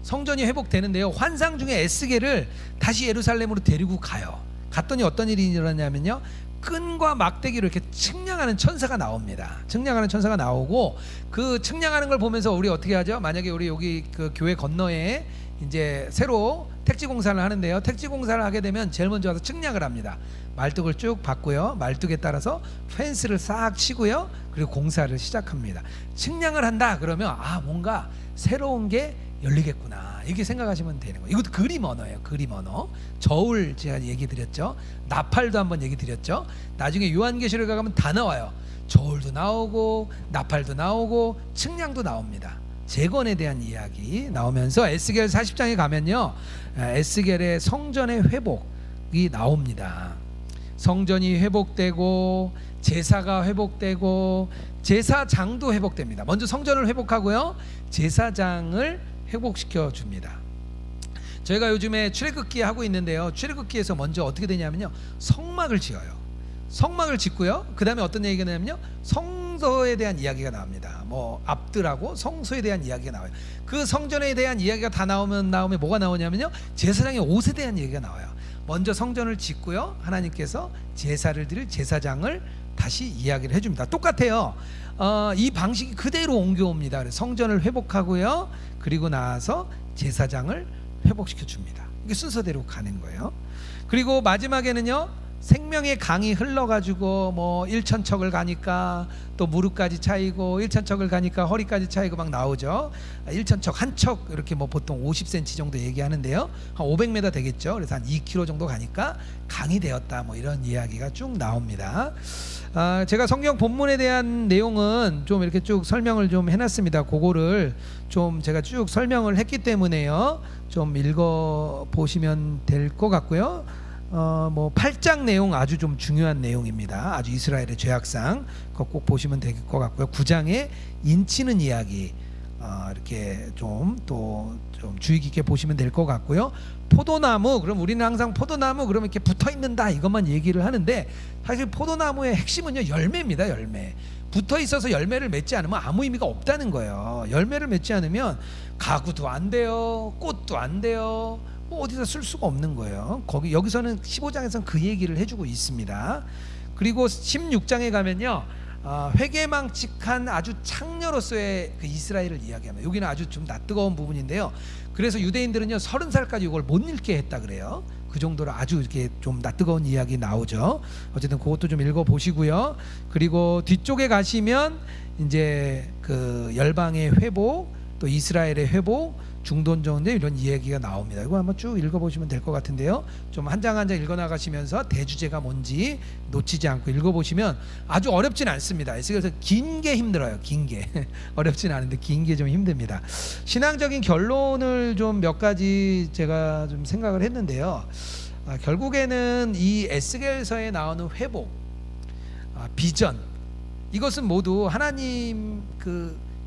성전이 회복되는데요. 환상 중에 에스겔을 다시 예루살렘으로 데리고 가요. 갔더니 어떤 일이 일어나냐면요. 끈과 막대기로 이렇게 측량하는 천사가 나옵니다. 측량하는 천사가 나오고 그 측량하는 걸 보면서 우리 어떻게 하죠? 만약에 우리 여기 그 교회 건너에 이제 새로 택지 공사를 하는데요. 택지 공사를 하게 되면 제일 먼저 와서 측량을 합니다. 말뚝을 쭉 받고요. 말뚝에 따라서 펜스를 싹 치고요. 그리고 공사를 시작합니다. 측량을 한다 그러면 뭔가 새로운 게 열리겠구나 이렇게 생각하시면 되는 거예요. 이것도 그림 언어예요. 그림 언어. 저울 제가 얘기 드렸죠. 나팔도 한번 얘기 드렸죠. 나중에 요한계시록에 가면 다 나와요. 저울도 나오고 나팔도 나오고 측량도 나옵니다. 재건에 대한 이야기 나오면서 에스겔 40장에 가면요 에스겔의 성전의 회복이 나옵니다. 성전이 회복되고 제사가 회복되고 제사장도 회복됩니다. 먼저 성전을 회복하고요 제사장을 회복시켜 줍니다. 저희가 요즘에 출애굽기 하고 있는데요. 출애굽기에서 먼저 어떻게 되냐면요 성막을 지어요. 성막을 짓고요 그 다음에 어떤 얘기가 나냐면요 성소에 대한 이야기가 나옵니다. 뭐 앞들하고 성소에 대한 이야기가 나와요. 그 성전에 대한 이야기가 다 나오면 뭐가 나오냐면요 제사장의 옷에 대한 얘기가 나와요. 먼저 성전을 짓고요 하나님께서 제사를 드릴 제사장을 다시 이야기를 해줍니다. 똑같아요. 이 방식이 그대로 옮겨옵니다. 그래서 성전을 회복하고요 그리고 나서 제사장을 회복시켜 줍니다. 이게 순서대로 가는 거예요. 그리고 마지막에는요 생명의 강이 흘러가지고 뭐 1,000척을 가니까 또 무릎까지 차이고 1,000척을 가니까 허리까지 차이고 막 나오죠. 1,000척 한 척 이렇게 뭐 보통 50cm 정도 얘기하는데요. 한 500m 되겠죠. 그래서 한 2km 정도 가니까 강이 되었다. 뭐 이런 이야기가 쭉 나옵니다. 제가 성경 본문에 대한 내용은 좀 이렇게 쭉 설명을 좀 해놨습니다. 그거를 좀 제가 쭉 설명을 했기 때문에요. 좀 읽어 보시면 될 것 같고요. 뭐 8장 내용 아주 좀 중요한 내용입니다. 아주 이스라엘의 죄악상 그거 꼭 보시면 될 것 같고요. 9장에 인치는 이야기 이렇게 좀 주의 깊게 보시면 될 것 같고요. 포도나무 그럼 우리는 항상 포도나무 그러면 이렇게 붙어 있는다 이것만 얘기를 하는데 사실 포도나무의 핵심은요 열매입니다. 열매. 붙어 있어서 열매를 맺지 않으면 아무 의미가 없다는 거예요. 열매를 맺지 않으면 가구도 안 돼요, 꽃도 안 돼요, 뭐 어디다 쓸 수가 없는 거예요. 여기서는 15장에서는 그 얘기를 해주고 있습니다. 그리고 16장에 가면요, 회개망측한 아주 창녀로서의 그 이스라엘을 이야기합니다. 여기는 아주 좀 낯뜨거운 부분인데요. 그래서 유대인들은요 30살까지 이걸 못 읽게 했다 그래요. 그 정도로 아주 이렇게 좀 낯뜨거운 이야기 나오죠. 어쨌든 그것도 좀 읽어 보시고요. 그리고 뒤쪽에 가시면 이제 그 열방의 회복, 또 이스라엘의 회복, 중동 전쟁 이런 이야기가 나옵니다. 이거 한번 쭉 읽어보시면 될 것 같은데요. 좀 한 장 한 장 읽어나가시면서 대주제가 뭔지 놓치지 않고 읽어보시면 아주 어렵진 않습니다. 그래서 긴 게 힘들어요. 긴 게 어렵진 않은데 긴 게 좀 힘듭니다. 신앙적인 결론을 좀 몇 가지 제가 좀 생각을 했는데요. 결국에는 이 에스겔서에 나오는 회복, 비전, 이것은 모두 하나님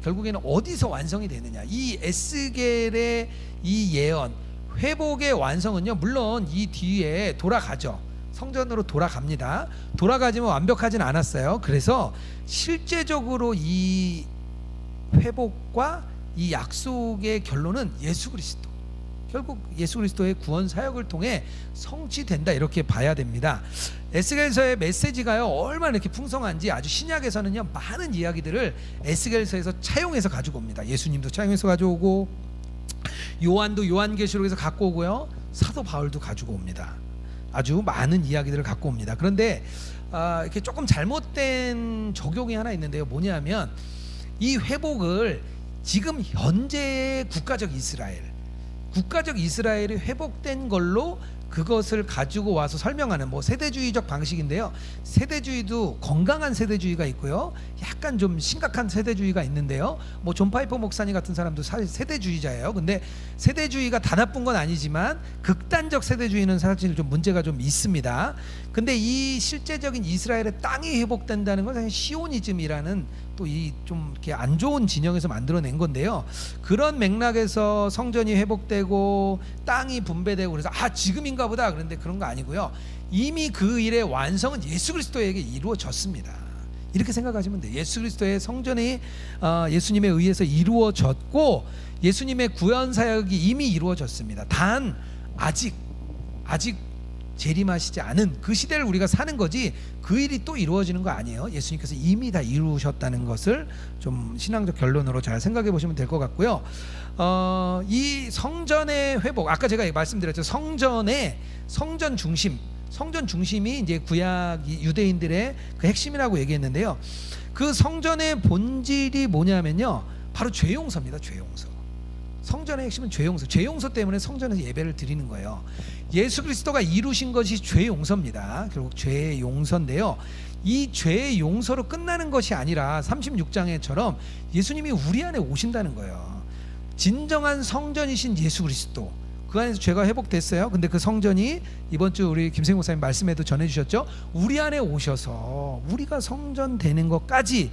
결국에는 어디서 완성이 되느냐, 이 에스겔의 이 예언 회복의 완성은요 물론 이 뒤에 돌아가죠. 성전으로 돌아갑니다. 돌아가지만 완벽하진 않았어요. 그래서 실제적으로 이 회복과 이 약속의 결론은 예수 그리스도, 결국 예수 그리스도의 구원 사역을 통해 성취된다, 이렇게 봐야 됩니다. 에스겔서의 메시지가요 얼마나 이렇게 풍성한지 아주 신약에서는요 많은 이야기들을 에스겔서에서 차용해서 가지고 옵니다. 예수님도 차용해서 가져오고, 요한도 요한계시록에서 갖고 오고요, 사도 바울도 가지고 옵니다. 아주 많은 이야기들을 갖고 옵니다. 그런데 이렇게 조금 잘못된 적용이 하나 있는데요. 뭐냐면 이 회복을 지금 현재의 국가적 이스라엘이 회복된 걸로 그것을 가지고 와서 설명하는 뭐 세대주의적 방식인데요. 세대주의도 건강한 세대주의가 있고요, 약간 좀 심각한 세대주의가 있는데요. 뭐 존 파이퍼 목사님 같은 사람도 사실 세대주의자예요. 근데 세대주의가 다 나쁜 건 아니지만 극단적 세대주의는 사실 좀 문제가 좀 있습니다. 근데 이 실제적인 이스라엘의 땅이 회복된다는 건 사실 시오니즘이라는 또 이 좀 이렇게 안 좋은 진영에서 만들어낸 건데요. 그런 맥락에서 성전이 회복되고 땅이 분배되고 그래서 지금인가 보다, 그런데 그런 거 아니고요. 이미 그 일의 완성은 예수 그리스도에게 이루어졌습니다. 이렇게 생각하시면 돼요. 예수 그리스도의 성전이 예수님에 의해서 이루어졌고, 예수님의 구원 사역이 이미 이루어졌습니다. 단 아직 재림하시지 않은 그 시대를 우리가 사는 거지, 그 일이 또 이루어지는 거 아니에요. 예수님께서 이미 다 이루셨다는 것을 좀 신앙적 결론으로 잘 생각해 보시면 될 것 같고요. 이 성전의 회복, 아까 제가 말씀드렸죠. 성전 중심이 이제 구약 유대인들의 그 핵심이라고 얘기했는데요. 그 성전의 본질이 뭐냐면요, 바로 죄용서입니다. 성전의 핵심은 죄용서 때문에 성전에서 예배를 드리는 거예요. 예수 그리스도가 이루신 것이 죄 용서입니다. 결국 죄 용서인데요, 이 죄 용서로 끝나는 것이 아니라 36장에처럼 예수님이 우리 안에 오신다는 거예요. 진정한 성전이신 예수 그리스도, 그 안에서 죄가 회복됐어요. 근데 그 성전이 이번 주 우리 김생 목사님 말씀에도 전해주셨죠. 우리 안에 오셔서 우리가 성전 되는 것까지,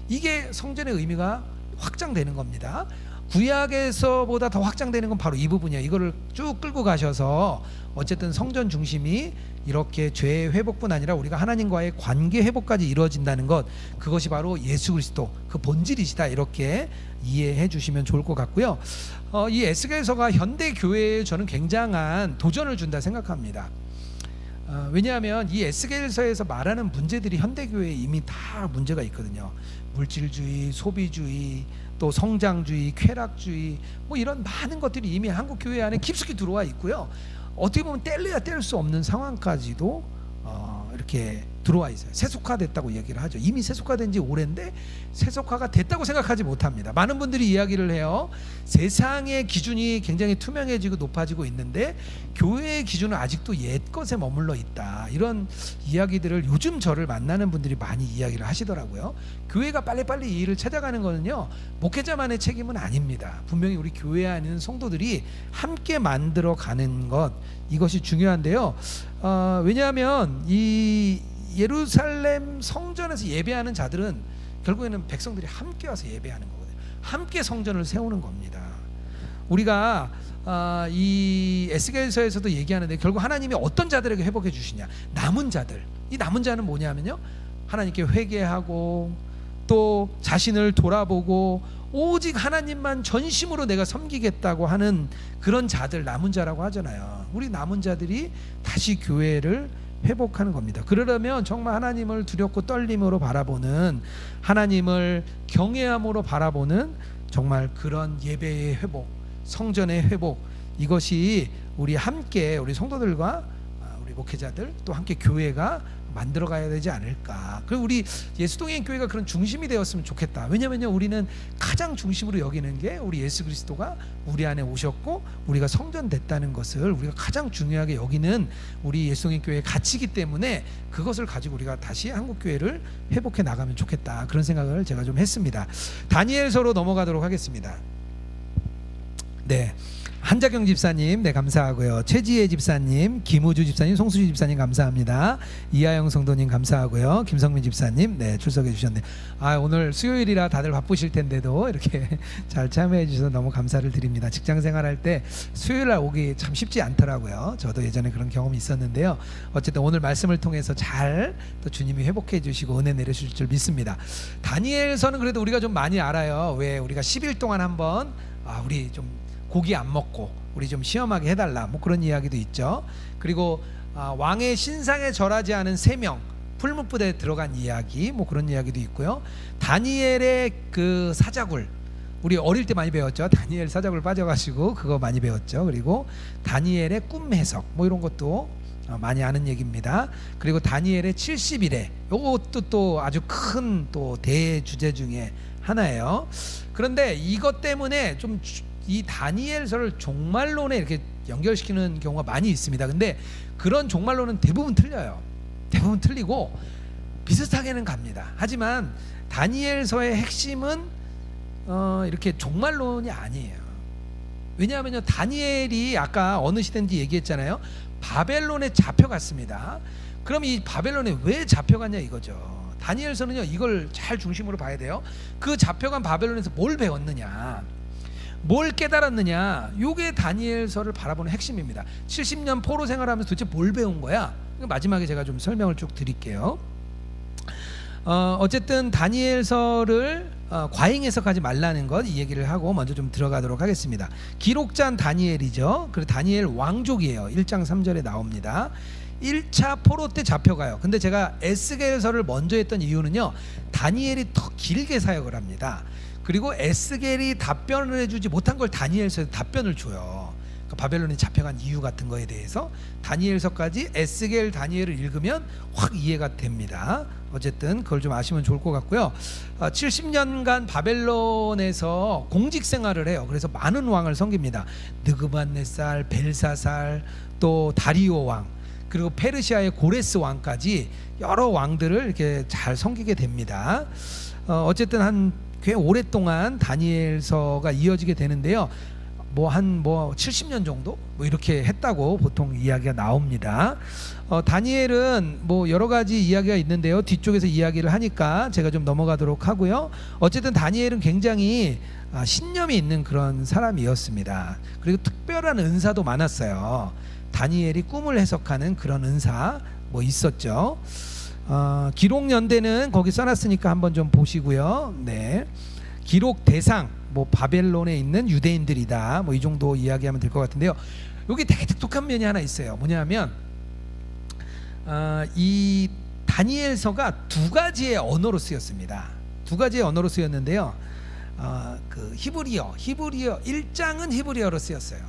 이게 성전의 의미가 확장되는 겁니다. 구약에서보다 더 확장되는 건 바로 이 부분이에요. 이거를 쭉 끌고 가셔서 어쨌든 성전 중심이 이렇게 죄의 회복뿐 아니라 우리가 하나님과의 관계 회복까지 이루어진다는 것, 그것이 바로 예수 그리스도 그 본질이시다, 이렇게 이해해 주시면 좋을 것 같고요. 이 에스겔서가 현대 교회에 저는 굉장한 도전을 준다 생각합니다. 왜냐하면 이 에스겔서에서 말하는 문제들이 현대 교회에 이미 다 문제가 있거든요. 물질주의, 소비주의, 또 성장주의, 쾌락주의, 뭐 이런 많은 것들이 이미 한국 교회 안에 깊숙이 들어와 있고요. 어떻게 보면 뗄래야 뗄 수 없는 상황까지도 이렇게 들어와 있어요. 세속화됐다고 얘기를 하죠. 이미 세속화된 지 오래인데 세속화가 됐다고 생각하지 못합니다. 많은 분들이 이야기를 해요. 세상의 기준이 굉장히 투명해지고 높아지고 있는데 교회의 기준은 아직도 옛것에 머물러 있다, 이런 이야기들을 요즘 저를 만나는 분들이 많이 이야기를 하시더라고요. 교회가 빨리빨리 이 일을 찾아가는 거는요, 목회자만의 책임은 아닙니다. 분명히 우리 교회 안에 있는 성도들이 함께 만들어가는 것, 이것이 중요한데요. 왜냐하면 이 예루살렘 성전에서 예배하는 자들은 결국에는 백성들이 함께 와서 예배하는 거거든요. 함께 성전을 세우는 겁니다. 우리가 이 에스겔서에서도 얘기하는데 결국 하나님이 어떤 자들에게 회복해 주시냐, 남은 자들. 이 남은 자는 뭐냐면요, 하나님께 회개하고 또 자신을 돌아보고 오직 하나님만 전심으로 내가 섬기겠다고 하는 그런 자들, 남은 자라고 하잖아요. 우리 남은 자들이 다시 교회를 회복하는 겁니다. 그러려면 정말 하나님을 두렵고 떨림으로 바라보는, 하나님을 경외함으로 바라보는 정말 그런 예배의 회복, 성전의 회복, 이것이 우리 함께, 우리 성도들과 우리 목회자들 또 함께 교회가 만들어 가야 되지 않을까. 그리고 우리 예수동행 교회가 그런 중심이 되었으면 좋겠다. 왜냐면요, 우리는 가장 중심으로 여기는 게 우리 예수 그리스도가 우리 안에 오셨고 우리가 성전 됐다는 것을 우리가 가장 중요하게 여기는 우리 예수동행 교회의 가치이기 때문에 그것을 가지고 우리가 다시 한국 교회를 회복해 나가면 좋겠다, 그런 생각을 제가 좀 했습니다. 다니엘서로 넘어가도록 하겠습니다. 네, 한자경 집사님, 네, 감사하고요. 최지혜 집사님, 김우주 집사님, 송수지 집사님 감사합니다. 이하영 성도님 감사하고요. 김성민 집사님, 네, 출석해 주셨네요. 오늘 수요일이라 다들 바쁘실 텐데도 이렇게 잘 참여해 주셔서 너무 감사를 드립니다. 직장 생활할 때 수요일날 오기 참 쉽지 않더라고요. 저도 예전에 그런 경험이 있었는데요. 어쨌든 오늘 말씀을 통해서 잘 또 주님이 회복해 주시고 은혜 내려주실 줄 믿습니다. 다니엘서는 그래도 우리가 좀 많이 알아요. 왜 우리가 10일 동안 한번 우리 좀 고기 안 먹고 우리 좀 시험하게 해달라, 뭐 그런 이야기도 있죠. 그리고 왕의 신상에 절하지 않은 3명 풀무불에 들어간 이야기, 뭐 그런 이야기도 있고요. 다니엘의 그 사자굴, 우리 어릴 때 많이 배웠죠. 다니엘 사자굴 빠져가지고 그거 많이 배웠죠. 그리고 다니엘의 꿈 해석, 뭐 이런 것도 많이 아는 얘기입니다. 그리고 다니엘의 70일에, 이것도 또 아주 큰 또 대주제 중에 하나예요. 그런데 이것 때문에 좀 이 다니엘서를 종말론에 이렇게 연결시키는 경우가 많이 있습니다. 근데 그런 종말론은 대부분 틀려요. 대부분 틀리고 비슷하게는 갑니다. 하지만 다니엘서의 핵심은 이렇게 종말론이 아니에요. 왜냐하면요, 다니엘이 아까 어느 시대인지 얘기했잖아요. 바벨론에 잡혀갔습니다. 그럼 이 바벨론에 왜 잡혀갔냐 이거죠. 다니엘서는요, 이걸 잘 중심으로 봐야 돼요. 그 잡혀간 바벨론에서 뭘 배웠느냐, 뭘 깨달았느냐, 요게 다니엘서를 바라보는 핵심입니다. 70년 포로 생활하면서 도대체 뭘 배운 거야? 마지막에 제가 좀 설명을 쭉 드릴게요. 어쨌든 다니엘서를 과잉 해석하지 말라는 것, 이 얘기를 하고 먼저 좀 들어가도록 하겠습니다. 기록자는 다니엘이죠. 그리고 다니엘 왕족이에요. 1장 3절에 나옵니다. 1차 포로 때 잡혀가요. 근데 제가 에스겔서를 먼저 했던 이유는요, 다니엘이 더 길게 사역을 합니다. 그리고 에스겔이 답변을 해주지 못한 걸 다니엘서에 답변을 줘요. 그러니까 바벨론에 잡혀간 이유 같은 거에 대해서 다니엘서까지 에스겔, 다니엘을 읽으면 확 이해가 됩니다. 어쨌든 그걸 좀 아시면 좋을 것 같고요. 70년간 바벨론에서 공직 생활을 해요. 그래서 많은 왕을 섬깁니다. 느부갓네살, 벨사살, 또 다리오 왕, 그리고 페르시아의 고레스 왕까지 여러 왕들을 이렇게 잘 섬기게 됩니다. 어쨌든 한 꽤 오랫동안 다니엘서가 이어지게 되는데요. 한 70년 정도 뭐 이렇게 했다고 보통 이야기가 나옵니다. 다니엘은 뭐 여러 가지 이야기가 있는데요. 뒤쪽에서 이야기를 하니까 제가 좀 넘어가도록 하고요. 어쨌든 다니엘은 굉장히 신념이 있는 그런 사람이었습니다. 그리고 특별한 은사도 많았어요. 다니엘이 꿈을 해석하는 그런 은사 뭐 있었죠. 기록 연대는 거기 써놨으니까 한번 좀 보시고요. 네, 기록 대상 뭐 바벨론에 있는 유대인들이다, 뭐 이 정도 이야기하면 될 것 같은데요. 여기 되게 독특한 면이 하나 있어요. 뭐냐면 이 다니엘서가 2가지의 언어로 쓰였습니다. 2가지의 언어로 쓰였는데요. 그 히브리어 1장은 히브리어로 쓰였어요.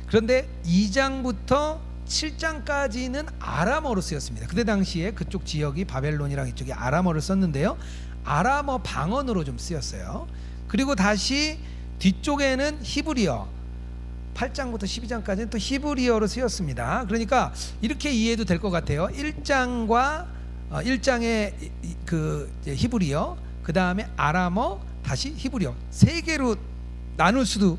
그런데 2장부터 7장까지는 아람어로 쓰였습니다. 그때 당시에 그쪽 지역이 바벨론이랑 이쪽이 아람어를 썼는데요. 아람어 방언으로 좀 쓰였어요. 그리고 다시 뒤쪽에는 히브리어, 8장부터 12장까지는 또 히브리어로 쓰였습니다. 그러니까 이렇게 이해해도 될 것 같아요. 1장과 1장의 그 히브리어, 그 다음에 아람어, 다시 히브리어, 3개로 나눌 수도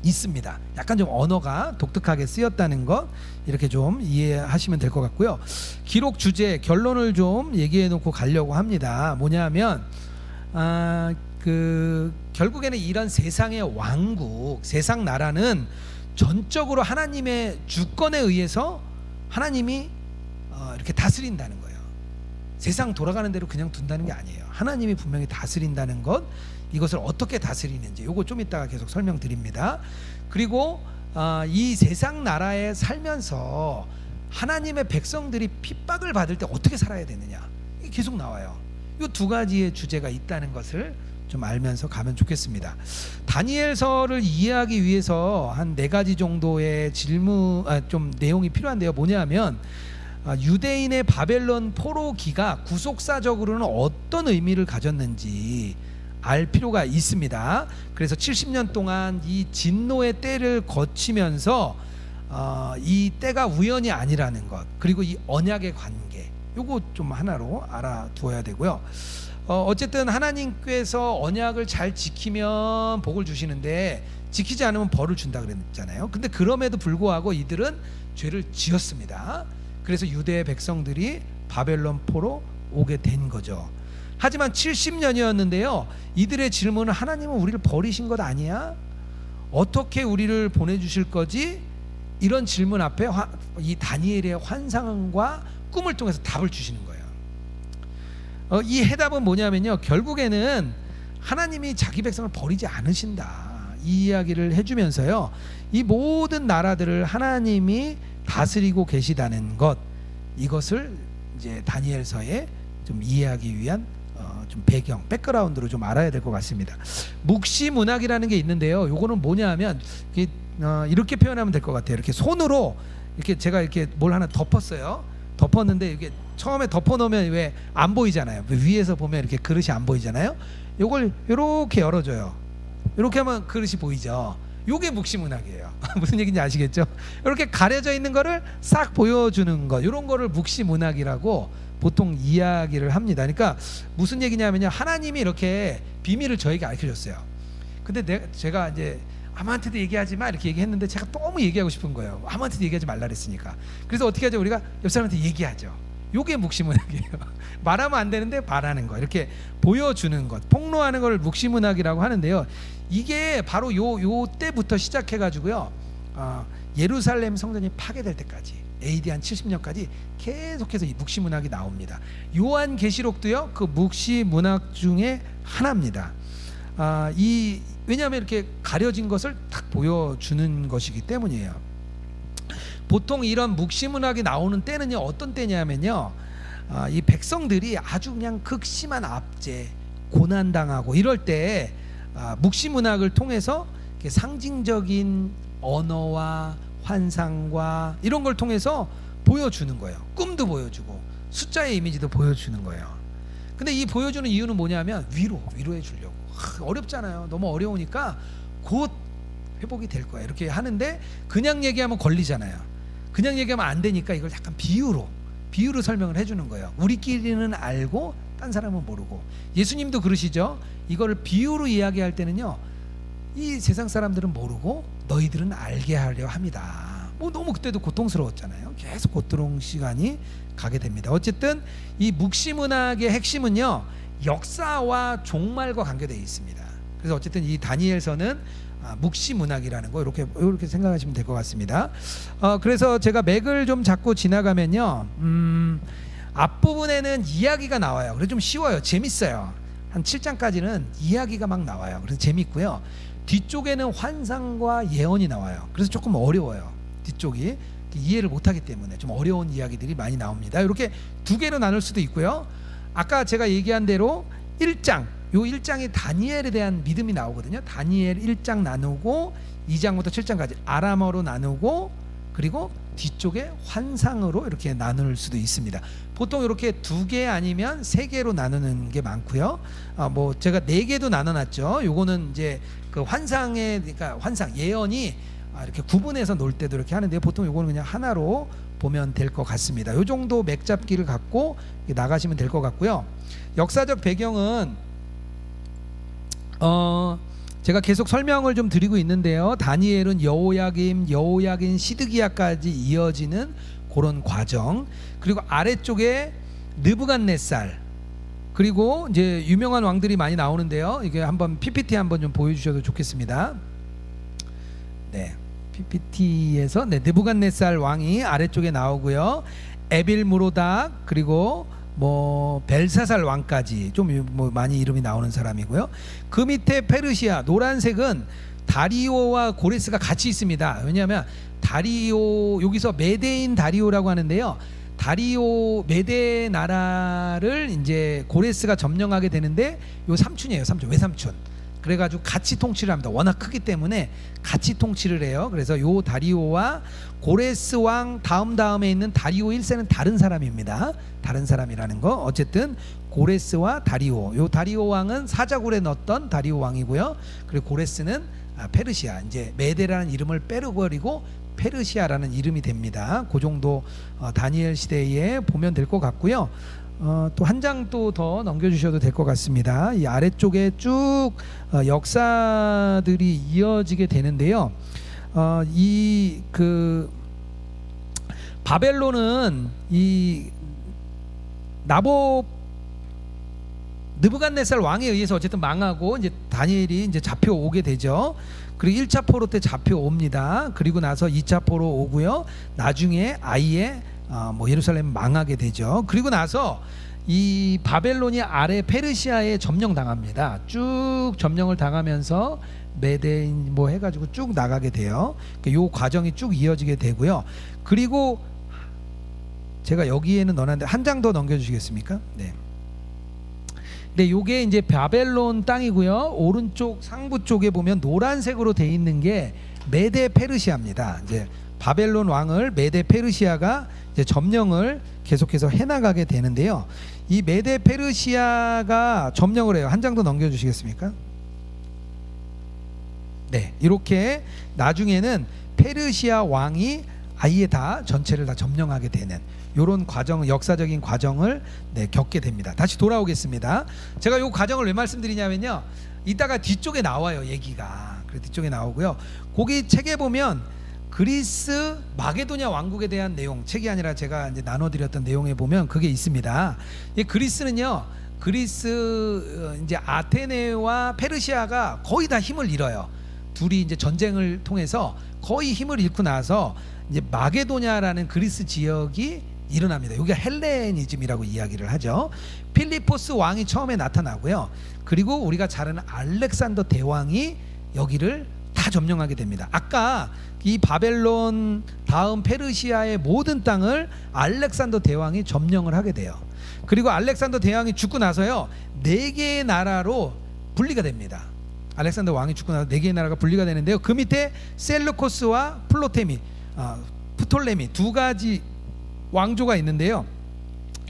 있습니다. 약간 좀 언어가 독특하게 쓰였다는 것, 이렇게 좀 이해하시면 될 것 같고요. 기록 주제 결론을 좀 얘기해 놓고 가려고 합니다. 뭐냐면 결국에는 이런 세상의 왕국, 세상 나라는 전적으로 하나님의 주권에 의해서 하나님이 이렇게 다스린다는 거예요. 세상 돌아가는 대로 그냥 둔다는 게 아니에요. 하나님이 분명히 다스린다는 것, 이것을 어떻게 다스리는지 요거 좀 이따가 계속 설명드립니다. 그리고 이 세상 나라에 살면서 하나님의 백성들이 핍박을 받을 때 어떻게 살아야 되느냐, 이게 계속 나와요. 이 두 가지의 주제가 있다는 것을 좀 알면서 가면 좋겠습니다. 다니엘서를 이해하기 위해서 한 4가지 정도의 질문, 좀 내용이 필요한데요. 뭐냐면 유대인의 바벨론 포로기가 구속사적으로는 어떤 의미를 가졌는지 알 필요가 있습니다. 그래서 70년 동안 이 진노의 때를 거치면서 이 때가 우연이 아니라는 것, 그리고 이 언약의 관계, 요거 좀 하나로 알아두어야 되고요. 어쨌든 하나님께서 언약을 잘 지키면 복을 주시는데 지키지 않으면 벌을 준다 그랬잖아요. 근데 그럼에도 불구하고 이들은 죄를 지었습니다. 그래서 유대의 백성들이 바벨론 포로 오게 된 거죠. 하지만 70년이었는데요. 이들의 질문은 하나님은 우리를 버리신 것 아니야? 어떻게 우리를 보내주실 거지? 이런 질문 앞에 이 다니엘의 환상과 꿈을 통해서 답을 주시는 거예요. 이 해답은 뭐냐면요, 결국에는 하나님이 자기 백성을 버리지 않으신다, 이 이야기를 해주면서요, 이 모든 나라들을 하나님이 다스리고 계시다는 것, 이것을 이제 다니엘서에 좀 이해하기 위한 좀 배경, 백그라운드로 좀 알아야 될 것 같습니다. 묵시문학이라는 게 있는데요. 요거는 뭐냐하면 이렇게 표현하면 될 것 같아요. 이렇게 손으로 이렇게 제가 이렇게 뭘 하나 덮었어요. 덮었는데 이게 처음에 덮어놓으면 왜 안 보이잖아요. 위에서 보면 이렇게 그릇이 안 보이잖아요. 요걸 이렇게 열어줘요. 이렇게 하면 그릇이 보이죠. 요게 묵시문학이에요. 무슨 얘기인지 아시겠죠? 이렇게 가려져 있는 거를 싹 보여주는 것, 이런 거를 묵시문학이라고 보통 이야기를 합니다. 그러니까 무슨 얘기냐면요, 하나님이 이렇게 비밀을 저에게 알려줬어요. 근데 제가 이제 아무한테도 얘기하지 마 이렇게 얘기했는데 제가 너무 얘기하고 싶은 거예요. 아무한테도 얘기하지 말라 그랬으니까. 그래서 어떻게 하죠? 우리가 옆 사람한테 얘기하죠. 요게 묵시문학이에요. 말하면 안 되는데 말하는 거, 이렇게 보여주는 것, 폭로하는 걸 묵시문학이라고 하는데요. 이게 바로 요 때부터 시작해가지고요, 예루살렘 성전이 파괴될 때까지 AD 한 70년까지 계속해서 이 묵시문학이 나옵니다. 요한계시록도요, 그 묵시문학 중에 하나입니다. 왜냐하면 이렇게 가려진 것을 딱 보여주는 것이기 때문이에요. 보통 이런 묵시문학이 나오는 때는요, 어떤 때냐면요, 이 백성들이 아주 그냥 극심한 압제, 고난당하고 이럴 때 묵시문학을 통해서 상징적인 언어와 환상과 이런 걸 통해서 보여주는 거예요. 꿈도 보여주고 숫자의 이미지도 보여주는 거예요. 근데 이 보여주는 이유는 뭐냐면 위로해 주려고. 어렵잖아요. 너무 어려우니까 곧 회복이 될 거야 이렇게 하는데, 그냥 얘기하면 걸리잖아요. 그냥 얘기하면 안 되니까 이걸 약간 비유로 설명을 해주는 거예요. 우리끼리는 알고 딴 사람은 모르고. 예수님도 그러시죠. 이거를 비유로 이야기할 때는요, 이 세상 사람들은 모르고 너희들은 알게 하려 합니다. 너무 그때도 고통스러웠잖아요. 계속 고통 시간이 가게 됩니다. 어쨌든 이 묵시문학의 핵심은요, 역사와 종말과 관계되어 있습니다. 그래서 어쨌든 이 다니엘서는 묵시문학이라는 거 이렇게 생각하시면 될 것 같습니다. 그래서 제가 맥을 좀 잡고 지나가면요, 앞부분에는 이야기가 나와요. 그래서 좀 쉬워요. 재밌어요. 한 7장까지는 이야기가 막 나와요. 그래서 재밌고요. 뒤쪽에는 환상과 예언이 나와요. 그래서 조금 어려워요. 뒤쪽이 이해를 못하기 때문에 좀 어려운 이야기들이 많이 나옵니다. 이렇게 2개로 나눌 수도 있고요. 아까 제가 얘기한 대로 1장, 요 1장이 다니엘에 대한 믿음이 나오거든요. 다니엘 1장 나누고 2장부터 7장까지 아람어로 나누고, 그리고 뒤쪽에 환상으로 이렇게 나눌 수도 있습니다. 보통 이렇게 2개 아니면 3개로 나누는 게 많고요. 뭐 제가 4개도 나눠놨죠. 요거는 이제 그 그러니까 환상 예언이 이렇게 구분해서 놓을 때도 이렇게 하는데, 보통 요거는 그냥 하나로 보면 될 것 같습니다. 요 정도 맥잡기를 갖고 나가시면 될 것 같고요. 역사적 배경은 제가 계속 설명을 좀 드리고 있는데요. 다니엘은 여호야긴, 시드기야까지 이어지는 그런 과정, 그리고 아래쪽에 느부갓네살, 그리고 이제 유명한 왕들이 많이 나오는데요. 이게 한번 PPT 한번 좀 보여주셔도 좋겠습니다. 네, PPT에서 느부갓네살 왕이 아래쪽에 나오고요. 에빌무로닥, 그리고 뭐 벨사살 왕까지 좀 뭐 많이 이름이 나오는 사람이고요. 그 밑에 페르시아 노란색은 다리오와 고레스가 같이 있습니다. 왜냐하면 다리오 여기서 메대인 다리오라고 하는데요. 다리오 메대 나라를 이제 고레스가 점령하게 되는데 요 삼촌이에요. 삼촌 외삼촌. 그래가지고 같이 통치를 합니다. 워낙 크기 때문에 같이 통치를 해요. 그래서 요 다리오와 고레스 왕 다음에 있는 다리오 1세는 다른 사람입니다. 다른 사람이라는 거. 어쨌든 고레스와 다리오. 요 다리오 왕은 사자굴에 넣었던 다리오 왕이고요. 그리고 고레스는 페르시아. 이제 메데라는 이름을 빼버리고 페르시아라는 이름이 됩니다. 그 정도 다니엘 시대에 보면 될 것 같고요. 또 한 장 또 더 넘겨주셔도 될 것 같습니다. 이 아래쪽에 쭉 역사들이 이어지게 되는데요. 이 그 바벨론은 이 느부갓네살 왕에 의해서 어쨌든 망하고 이제 다니엘이 이제 잡혀오게 되죠. 그리고 1차 포로 때 잡혀옵니다. 그리고 나서 2차 포로 오고요. 나중에 아예 뭐 예루살렘 망하게 되죠. 그리고 나서 이 바벨론이 아래 페르시아에 점령당합니다. 쭉 점령을 당하면서 메데인 뭐 해가지고 쭉 나가게 돼요. 요 과정이 쭉 이어지게 되고요. 그리고 제가 여기에는 넣었는데 한 장 더 넘겨주시겠습니까? 네. 네, 요게 이제 바벨론 땅이고요. 오른쪽 상부 쪽에 보면 노란색으로 돼 있는 게 메데 페르시아입니다. 이제 바벨론 왕을 메데 페르시아가 이제 점령을 계속해서 해나가게 되는데요. 이 메데 페르시아가 점령을 해요. 한 장 더 넘겨주시겠습니까? 네, 이렇게 나중에는 페르시아 왕이 아예 다 전체를 다 점령하게 되는 이런 과정, 역사적인 과정을 겪게 됩니다. 다시 돌아오겠습니다. 제가 이 과정을 왜 말씀드리냐면요, 이따가 뒤쪽에 나와요, 얘기가. 그래 뒤쪽에 나오고요. 거기 책에 보면 그리스 마게도냐 왕국에 대한 내용, 책이 아니라 제가 이제 나눠드렸던 내용에 보면 그게 있습니다. 이 그리스는요, 그리스 이제 아테네와 페르시아가 거의 다 힘을 잃어요. 둘이 이제 전쟁을 통해서 거의 힘을 잃고 나서 이제 마게도냐라는 그리스 지역이 일어납니다. 여기가 헬레니즘이라고 이야기를 하죠. 필리포스 왕이 처음에 나타나고요. 그리고 우리가 잘 아는 알렉산더 대왕이 여기를 다 점령하게 됩니다. 아까 이 바벨론 다음 페르시아의 모든 땅을 알렉산더 대왕이 점령을 하게 돼요. 그리고 알렉산더 대왕이 죽고 나서요, 4개의 나라로 분리가 됩니다. 알렉산더 왕이 죽고 나서 4개의 나라가 분리가 되는데요. 그 밑에 셀루코스와 프톨레미 두 가지 왕조가 있는데요.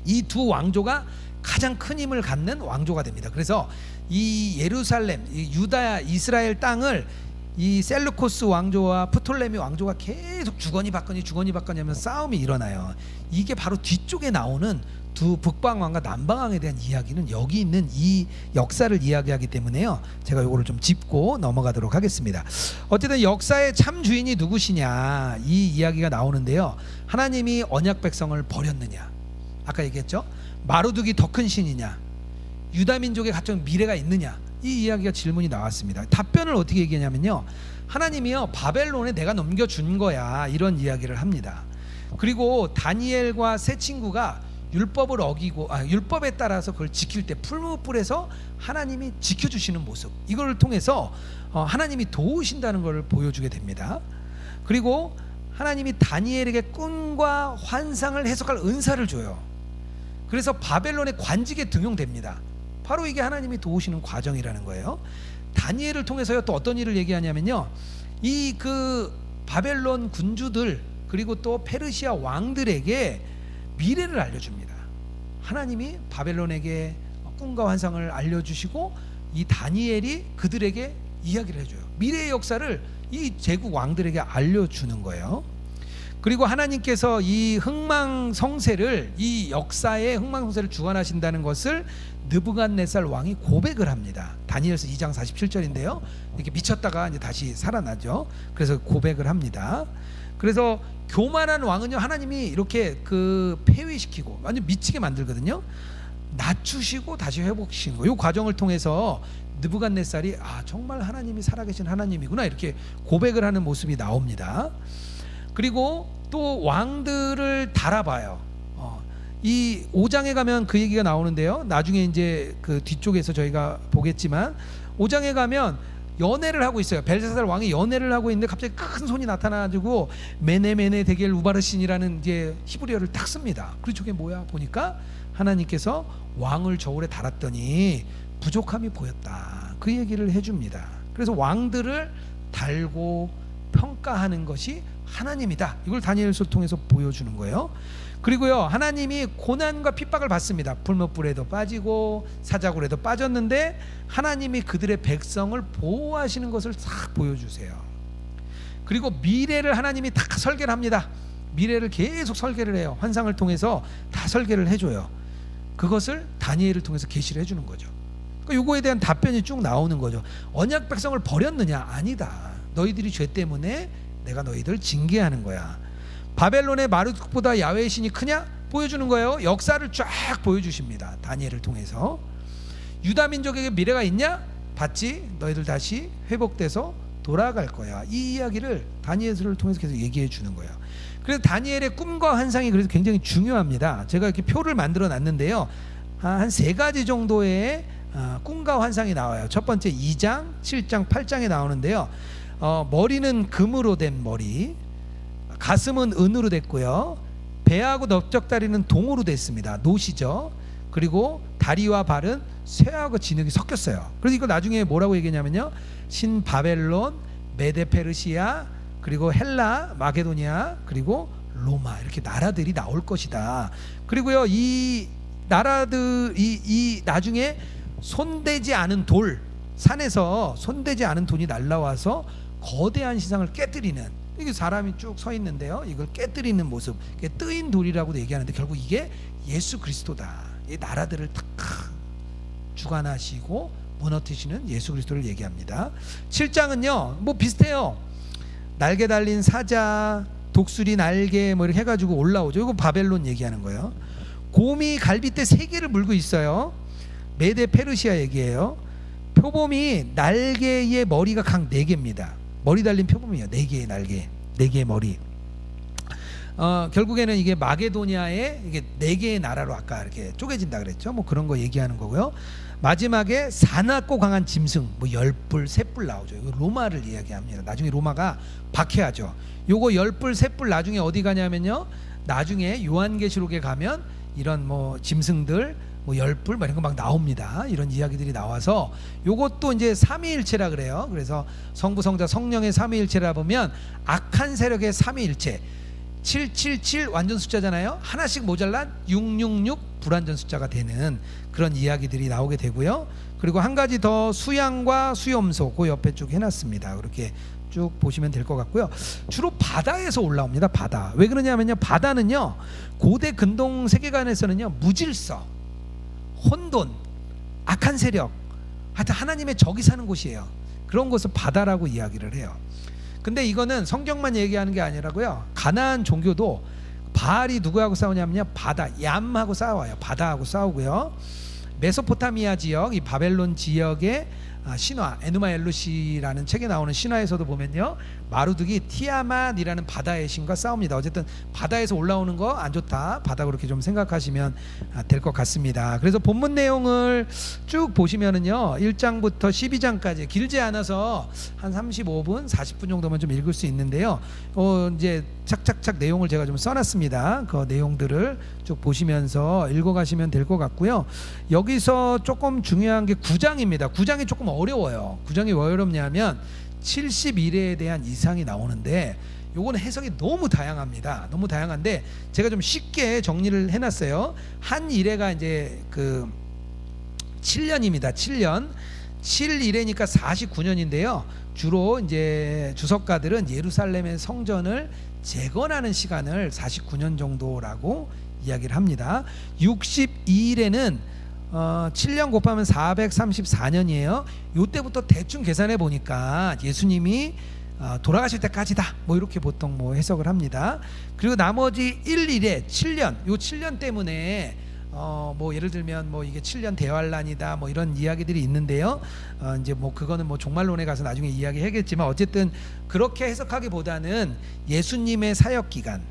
이 두 왕조가 가장 큰 힘을 갖는 왕조가 됩니다. 그래서 이 예루살렘, 이 유다, 이스라엘 땅을 이 셀루코스 왕조와 프톨레미 왕조가 계속 주거니 받거니 하면서 싸움이 일어나요. 이게 바로 뒤쪽에 나오는 두 북방왕과 남방왕에 대한 이야기는 여기 있는 이 역사를 이야기하기 때문에요, 제가 이거를 좀 짚고 넘어가도록 하겠습니다. 어쨌든 역사의 참 주인이 누구시냐, 이 이야기가 나오는데요. 하나님이 언약 백성을 버렸느냐, 아까 얘기했죠. 마루둑이 더 큰 신이냐, 유다 민족에 갖춘 미래가 있느냐, 이 이야기가 질문이 나왔습니다. 답변을 어떻게 얘기하냐면요, 하나님이요, 바벨론에 내가 넘겨준 거야, 이런 이야기를 합니다. 그리고 다니엘과 세 친구가 율법을 어기고 율법에 따라서 그걸 지킬 때 풀무불에서 하나님이 지켜주시는 모습, 이걸 통해서 하나님이 도우신다는 것을 보여주게 됩니다. 그리고 하나님이 다니엘에게 꿈과 환상을 해석할 은사를 줘요. 그래서 바벨론의 관직에 등용됩니다. 바로 이게 하나님이 도우시는 과정이라는 거예요. 다니엘을 통해서요, 또 어떤 일을 얘기하냐면요, 이 그 바벨론 군주들 그리고 또 페르시아 왕들에게 미래를 알려줍니다. 하나님이 바벨론에게 꿈과 환상을 알려주시고 이 다니엘이 그들에게 이야기를 해줘요. 미래의 역사를 이 제국 왕들에게 알려주는 거예요. 그리고 하나님께서 이 흥망성쇠를, 이 역사의 흥망성쇠를 주관하신다는 것을 느부갓네살 왕이 고백을 합니다. 다니엘서 2장 47절인데요. 이렇게 미쳤다가 이제 다시 살아나죠. 그래서 고백을 합니다. 그래서 교만한 왕은요, 하나님이 이렇게 그 폐위시키고 완전 미치게 만들거든요. 낮추시고 다시 회복시키는 거. 이 과정을 통해서 느부갓네살이 정말 하나님이 살아계신 하나님이구나, 이렇게 고백을 하는 모습이 나옵니다. 그리고 또 왕들을 달아봐요. 이 5장에 가면 그 얘기가 나오는데요. 나중에 이제 그 뒤쪽에서 저희가 보겠지만 5장에 가면 연애를 하고 있어요. 벨사살 왕이 연애를 하고 있는데 갑자기 큰 손이 나타나가지고 메네 데겔 우바르신이라는 이제 히브리어를 딱 씁니다. 그리고 저게 뭐야 보니까 하나님께서 왕을 저울에 달았더니 부족함이 보였다. 그 얘기를 해줍니다. 그래서 왕들을 달고 평가하는 것이 하나님이다. 이걸 다니엘서를 통해서 보여주는 거예요. 그리고요, 하나님이 고난과 핍박을 받습니다. 불못불에도 빠지고 사자굴에도 빠졌는데 하나님이 그들의 백성을 보호하시는 것을 싹 보여주세요. 그리고 미래를 하나님이 다 설계를 합니다. 미래를 계속 설계를 해요. 환상을 통해서 다 설계를 해줘요. 그것을 다니엘을 통해서 계시를 해주는 거죠. 그러니까 요거에 대한 답변이 쭉 나오는 거죠. 언약 백성을 버렸느냐? 아니다. 너희들이 죄 때문에 내가 너희들 징계하는 거야. 바벨론의 마르둑보다 야훼의 신이 크냐? 보여주는 거예요. 역사를 쫙 보여주십니다. 다니엘을 통해서. 유다 민족에게 미래가 있냐? 봤지? 너희들 다시 회복돼서 돌아갈 거야. 이 이야기를 다니엘을 통해서 계속 얘기해 주는 거예요. 그래서 다니엘의 꿈과 환상이 그래서 굉장히 중요합니다. 제가 이렇게 표를 만들어 놨는데요. 한 3가지 정도의 꿈과 환상이 나와요. 첫 번째 2장, 7장, 8장에 나오는데요. 머리는 금으로 된 머리, 가슴은 은으로 됐고요. 배하고 넓적다리는 동으로 됐습니다. 노시죠. 그리고 다리와 발은 쇠하고 진흙이 섞였어요. 그래서 이거 나중에 뭐라고 얘기했냐면요, 신바벨론, 메데페르시아, 그리고 헬라, 마게도니아, 그리고 로마, 이렇게 나라들이 나올 것이다. 그리고요, 이 나라들 이 나중에 손대지 않은 돌, 산에서 손대지 않은 돈이 날라와서 거대한 신상을 깨뜨리는, 이게 사람이 쭉 서 있는데요, 이걸 깨뜨리는 모습, 이게 뜨인 돌이라고도 얘기하는데 결국 이게 예수 그리스도다. 이 나라들을 탁 주관하시고 무너뜨리시는 예수 그리스도를 얘기합니다. 7장은요 뭐 비슷해요. 날개 달린 사자, 독수리 날개 뭐 이렇게 해가지고 올라오죠. 이거 바벨론 얘기하는 거예요. 곰이 갈빗대 3개를 물고 있어요. 메데 페르시아 얘기예요. 표범이 날개의 머리가 각 4개입니다. 머리 달린 표범이에요. 4개의 날개, 4개의 머리. 결국에는 이게 마게도니아의 이게 4개의 나라로 아까 이렇게 쪼개진다 그랬죠. 뭐 그런 거 얘기하는 거고요. 마지막에 사납고 강한 짐승, 뭐 10뿔, 3뿔 나오죠. 이거 로마를 이야기합니다. 나중에 로마가 박해하죠. 요거 10뿔, 3뿔 나중에 어디 가냐면요, 나중에 요한계시록에 가면 이런 뭐 짐승들 뭐 10뿔 뭐 이런 거 막 나옵니다. 이런 이야기들이 나와서 요것도 이제 삼위일체라 그래요. 그래서 성부, 성자, 성령의 삼위일체라 보면 악한 세력의 삼위일체, 777 완전 숫자잖아요. 하나씩 모자란 666 불완전 숫자가 되는 그런 이야기들이 나오게 되고요. 그리고 한 가지 더 수양과 수염소 그 옆에 쭉 해놨습니다. 그렇게 쭉 보시면 될 것 같고요. 주로 바다에서 올라옵니다. 바다. 왜 그러냐면요, 바다는요 고대 근동 세계관에서는요 무질서, 혼돈, 악한 세력, 하여튼 하나님의 적이 사는 곳이에요. 그런 곳을 바다라고 이야기를 해요. 근데 이거는 성경만 얘기하는 게 아니라고요, 가나안 종교도 바알이 누구하고 싸우냐면요, 바다, 얌하고 싸워요. 바다하고 싸우고요. 메소포타미아 지역, 이 바벨론 지역의 신화, 에누마 엘루시라는 책에 나오는 신화에서도 보면요, 마루둑이 티아맛이라는 바다의 신과 싸웁니다. 어쨌든 바다에서 올라오는 거 안 좋다, 바다 그렇게 좀 생각하시면 될 것 같습니다. 그래서 본문 내용을 쭉 보시면은요 1장부터 12장까지 길지 않아서 한 35분 40분 정도만 좀 읽을 수 있는데요, 이제 착착착 내용을 제가 좀 써놨습니다. 그 내용들을 쭉 보시면서 읽어가시면 될 것 같고요. 여기서 조금 중요한 게 9장입니다. 9장이 조금 어려워요. 9장이 왜 어렵냐면 71회에 대한 이상이 나오는데 요거는 해석이 너무 다양합니다. 너무 다양한데 제가 좀 쉽게 정리를 해놨어요. 한 일회가 이제 그 7년입니다. 7년 7일회니까 49년인데요. 주로 이제 주석가들은 예루살렘의 성전을 재건하는 시간을 49년 정도라고 이야기를 합니다. 62일에는 7년 곱하면 434년이에요. 요때부터 대충 계산해 보니까 예수님이 돌아가실 때까지다, 뭐 이렇게 보통 뭐 해석을 합니다. 그리고 나머지 1일에 7년, 요 7년 때문에 뭐 예를 들면 뭐 이게 7년 대환란이다, 뭐 이런 이야기들이 있는데요. 이제 뭐 그거는 뭐 종말론에 가서 나중에 이야기하겠지만 어쨌든 그렇게 해석하기보다는 예수님의 사역 기간,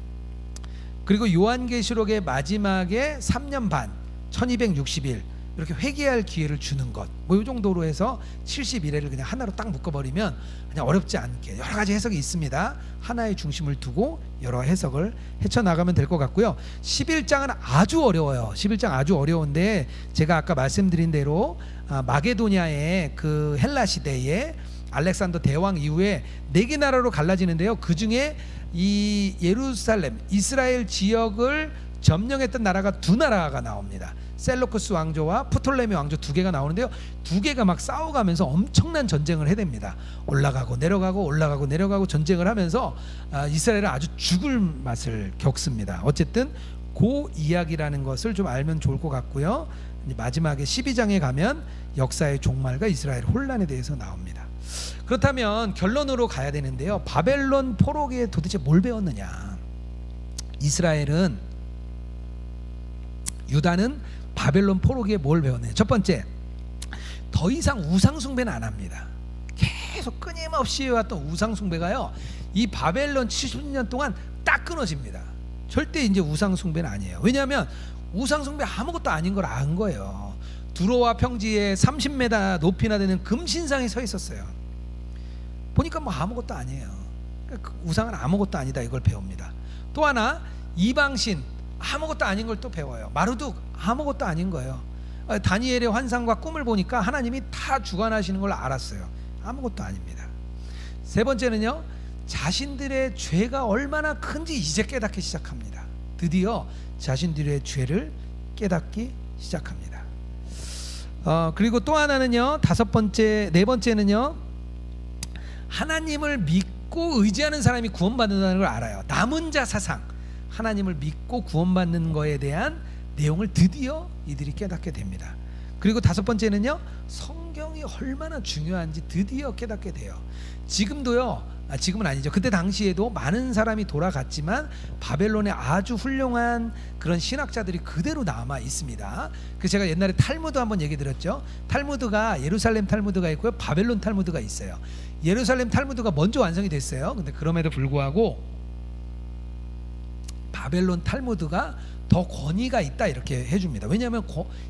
그리고 요한계시록의 마지막에 3년 반 1260일 이렇게 회개할 기회를 주는 것, 뭐 이 정도로 해서 71회를 그냥 하나로 딱 묶어버리면 그냥 어렵지 않게 여러 가지 해석이 있습니다. 하나의 중심을 두고 여러 해석을 헤쳐나가면 될 것 같고요. 11장은 아주 어려워요. 11장 아주 어려운데 제가 아까 말씀드린 대로 마게도냐의 그 헬라 시대에 알렉산더 대왕 이후에 4개 나라로 갈라지는데요. 그 중에 이 예루살렘 이스라엘 지역을 점령했던 나라가 2나라가 나옵니다. 셀루쿠스 왕조와 프톨레미 왕조 2개가 나오는데요. 2개가 막 싸워가면서 엄청난 전쟁을 해댑니다. 올라가고 내려가고 올라가고 내려가고 전쟁을 하면서 이스라엘은 아주 죽을 맛을 겪습니다. 어쨌든 그 이야기라는 것을 좀 알면 좋을 것 같고요. 마지막에 12장에 가면 역사의 종말과 이스라엘 혼란에 대해서 나옵니다. 그렇다면 결론으로 가야 되는데요. 바벨론 포로기에 도대체 뭘 배웠느냐? 유다는 바벨론 포로기에 뭘 배웠느냐? 첫 번째, 더 이상 우상 숭배는 안 합니다. 계속 끊임없이 해왔던 우상 숭배가요, 이 바벨론 70년 동안 딱 끊어집니다. 절대 이제 우상 숭배는 아니에요. 왜냐하면 우상 숭배 아무것도 아닌 걸 안 거예요. 두로와 평지에 30m 높이나 되는 금신상이 서 있었어요. 보니까 뭐 아무것도 아니에요. 그러니까 우상은 아무것도 아니다, 이걸 배웁니다. 또 하나, 이방신 아무것도 아닌 걸 또 배워요. 마르둑 아무것도 아닌 거예요. 다니엘의 환상과 꿈을 보니까 하나님이 다 주관하시는 걸 알았어요. 아무것도 아닙니다. 세 번째는요, 자신들의 죄가 얼마나 큰지 이제 깨닫기 시작합니다. 드디어 자신들의 죄를 깨닫기 시작합니다. 그리고 또 하나는요, 네 번째는요, 하나님을 믿고 의지하는 사람이 구원받는다는 걸 알아요. 남은 자 사상, 하나님을 믿고 구원받는 거에 대한 내용을 드디어 이들이 깨닫게 됩니다. 그리고 5번째는요, 성경이 얼마나 중요한지 드디어 깨닫게 돼요. 지금은 아니죠. 그때 당시에도 많은 사람이 돌아갔지만 바벨론에 아주 훌륭한 그런 신학자들이 그대로 남아 있습니다. 그래서 제가 옛날에 탈무드 한번 얘기 드렸죠. 탈무드가 예루살렘 탈무드가 있고요, 바벨론 탈무드가 있어요. 예루살렘 탈무드가 먼저 완성이 됐어요. 근데 그럼에도 불구하고 바벨론 탈무드가 더 권위가 있다, 이렇게 해줍니다. 왜냐하면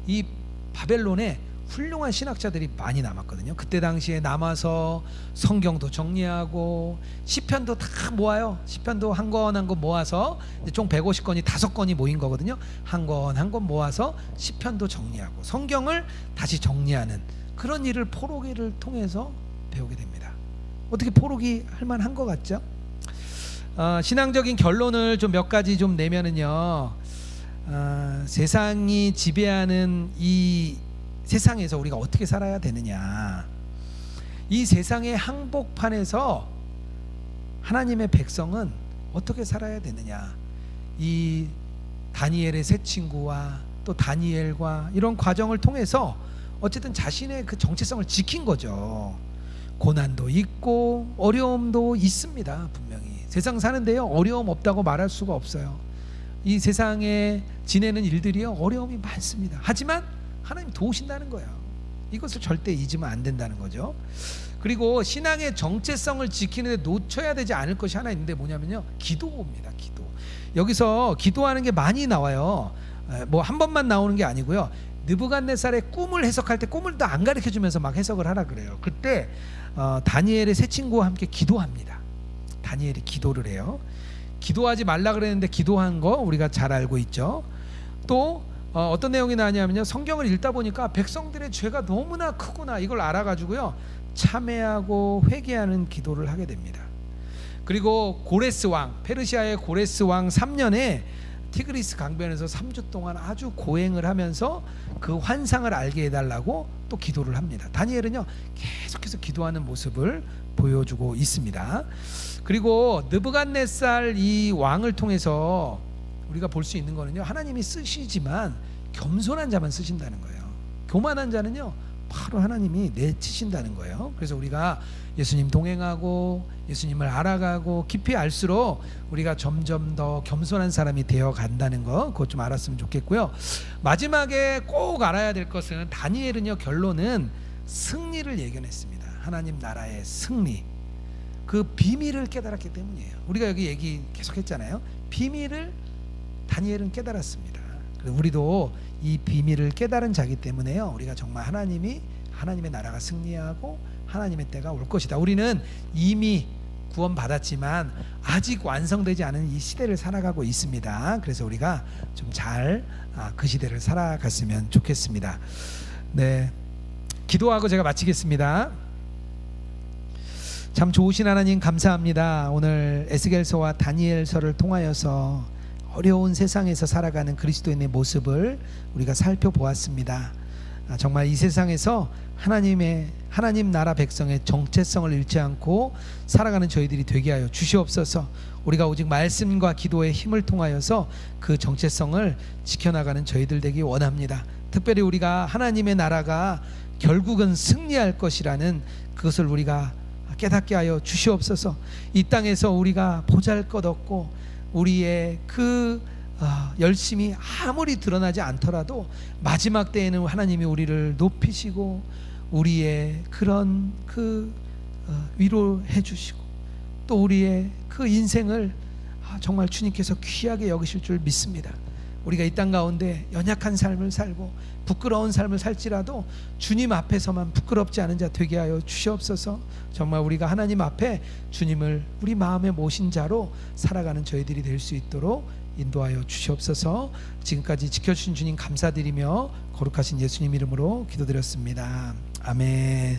이 바벨론에 훌륭한 신학자들이 많이 남았거든요. 그때 당시에 남아서 성경도 정리하고 시편도 다 모아요. 시편도 한 권 한 권 모아서 총 150권이 5권이 모인 거거든요. 한 권 한 권 모아서 시편도 정리하고 성경을 다시 정리하는 그런 일을 포로기를 통해서 배우게 됩니다. 어떻게 포로기 할 만한 것 같죠? 신앙적인 결론을 좀 몇 가지 좀 내면은요, 세상이 지배하는 이 세상에서 우리가 어떻게 살아야 되느냐, 이 세상의 항복판에서 하나님의 백성은 어떻게 살아야 되느냐, 이 다니엘의 새 친구와 또 다니엘과 이런 과정을 통해서 어쨌든 자신의 그 정체성을 지킨 거죠. 고난도 있고 어려움도 있습니다. 분명히 세상 사는데요, 어려움 없다고 말할 수가 없어요. 이 세상에 지내는 일들이요, 어려움이 많습니다. 하지만 하나님 도우신다는 거예요. 이것을 절대 잊으면 안 된다는 거죠. 그리고 신앙의 정체성을 지키는데 놓쳐야 되지 않을 것이 하나 있는데 뭐냐면요, 기도입니다. 기도. 여기서 기도하는 게 많이 나와요. 뭐 한 번만 나오는 게 아니고요. 느부갓네살의 꿈을 해석할 때 꿈을 또 안 가르쳐주면서 막 해석을 하라 그래요. 그때 다니엘의 새 친구와 함께 기도합니다. 다니엘이 기도를 해요. 기도하지 말라 그랬는데 기도한 거 우리가 잘 알고 있죠. 또 어떤 내용이 나냐면요, 성경을 읽다 보니까 백성들의 죄가 너무나 크구나, 이걸 알아가지고요, 참회하고 회개하는 기도를 하게 됩니다. 그리고 고레스 왕, 페르시아의 고레스 왕 3년에 티그리스 강변에서 3주 동안 아주 고행을 하면서 그 환상을 알게 해달라고 또 기도를 합니다. 다니엘은요, 계속해서 기도하는 모습을 보여주고 있습니다. 그리고 느부갓네살 이 왕을 통해서 우리가 볼 수 있는 거는요, 하나님이 쓰시지만 겸손한 자만 쓰신다는 거예요. 교만한 자는요, 바로 하나님이 내치신다는 거예요. 그래서 우리가 예수님 동행하고 예수님을 알아가고 깊이 알수록 우리가 점점 더 겸손한 사람이 되어 간다는 거, 그것 좀 알았으면 좋겠고요. 마지막에 꼭 알아야 될 것은, 다니엘은요, 결론은 승리를 예견했습니다. 하나님 나라의 승리, 그 비밀을 깨달았기 때문이에요. 우리가 여기 얘기 계속했잖아요. 비밀을 다니엘은 깨달았습니다. 우리도 이 비밀을 깨달은 자기 때문에요, 우리가 정말 하나님의 나라가 승리하고 하나님의 때가 올 것이다. 우리는 이미 구원받았지만 아직 완성되지 않은 이 시대를 살아가고 있습니다. 그래서 우리가 좀 잘 그 시대를 살아갔으면 좋겠습니다. 네, 기도하고 제가 마치겠습니다. 참 좋으신 하나님 감사합니다. 오늘 에스겔서와 다니엘서를 통하여서 어려운 세상에서 살아가는 그리스도인의 모습을 우리가 살펴보았습니다. 정말 이 세상에서 하나님 나라 백성의 정체성을 잃지 않고 살아가는 저희들이 되게 하여 주시옵소서. 우리가 오직 말씀과 기도의 힘을 통하여서 그 정체성을 지켜나가는 저희들 되기 원합니다. 특별히 우리가 하나님의 나라가 결국은 승리할 것이라는 그것을 우리가 깨닫게 하여 주시옵소서. 이 땅에서 우리가 보잘것없고 우리의 그 열심이 아무리 드러나지 않더라도 마지막 때에는 하나님이 우리를 높이시고 우리의 그런 위로해 주시고 또 우리의 그 인생을 정말 주님께서 귀하게 여기실 줄 믿습니다. 우리가 이 땅 가운데 연약한 삶을 살고 부끄러운 삶을 살지라도 주님 앞에서만 부끄럽지 않은 자 되게 하여 주시옵소서. 정말 우리가 하나님 앞에 주님을 우리 마음에 모신 자로 살아가는 저희들이 될 수 있도록 인도하여 주시옵소서. 지금까지 지켜주신 주님 감사드리며 거룩하신 예수님 이름으로 기도드렸습니다. 아멘.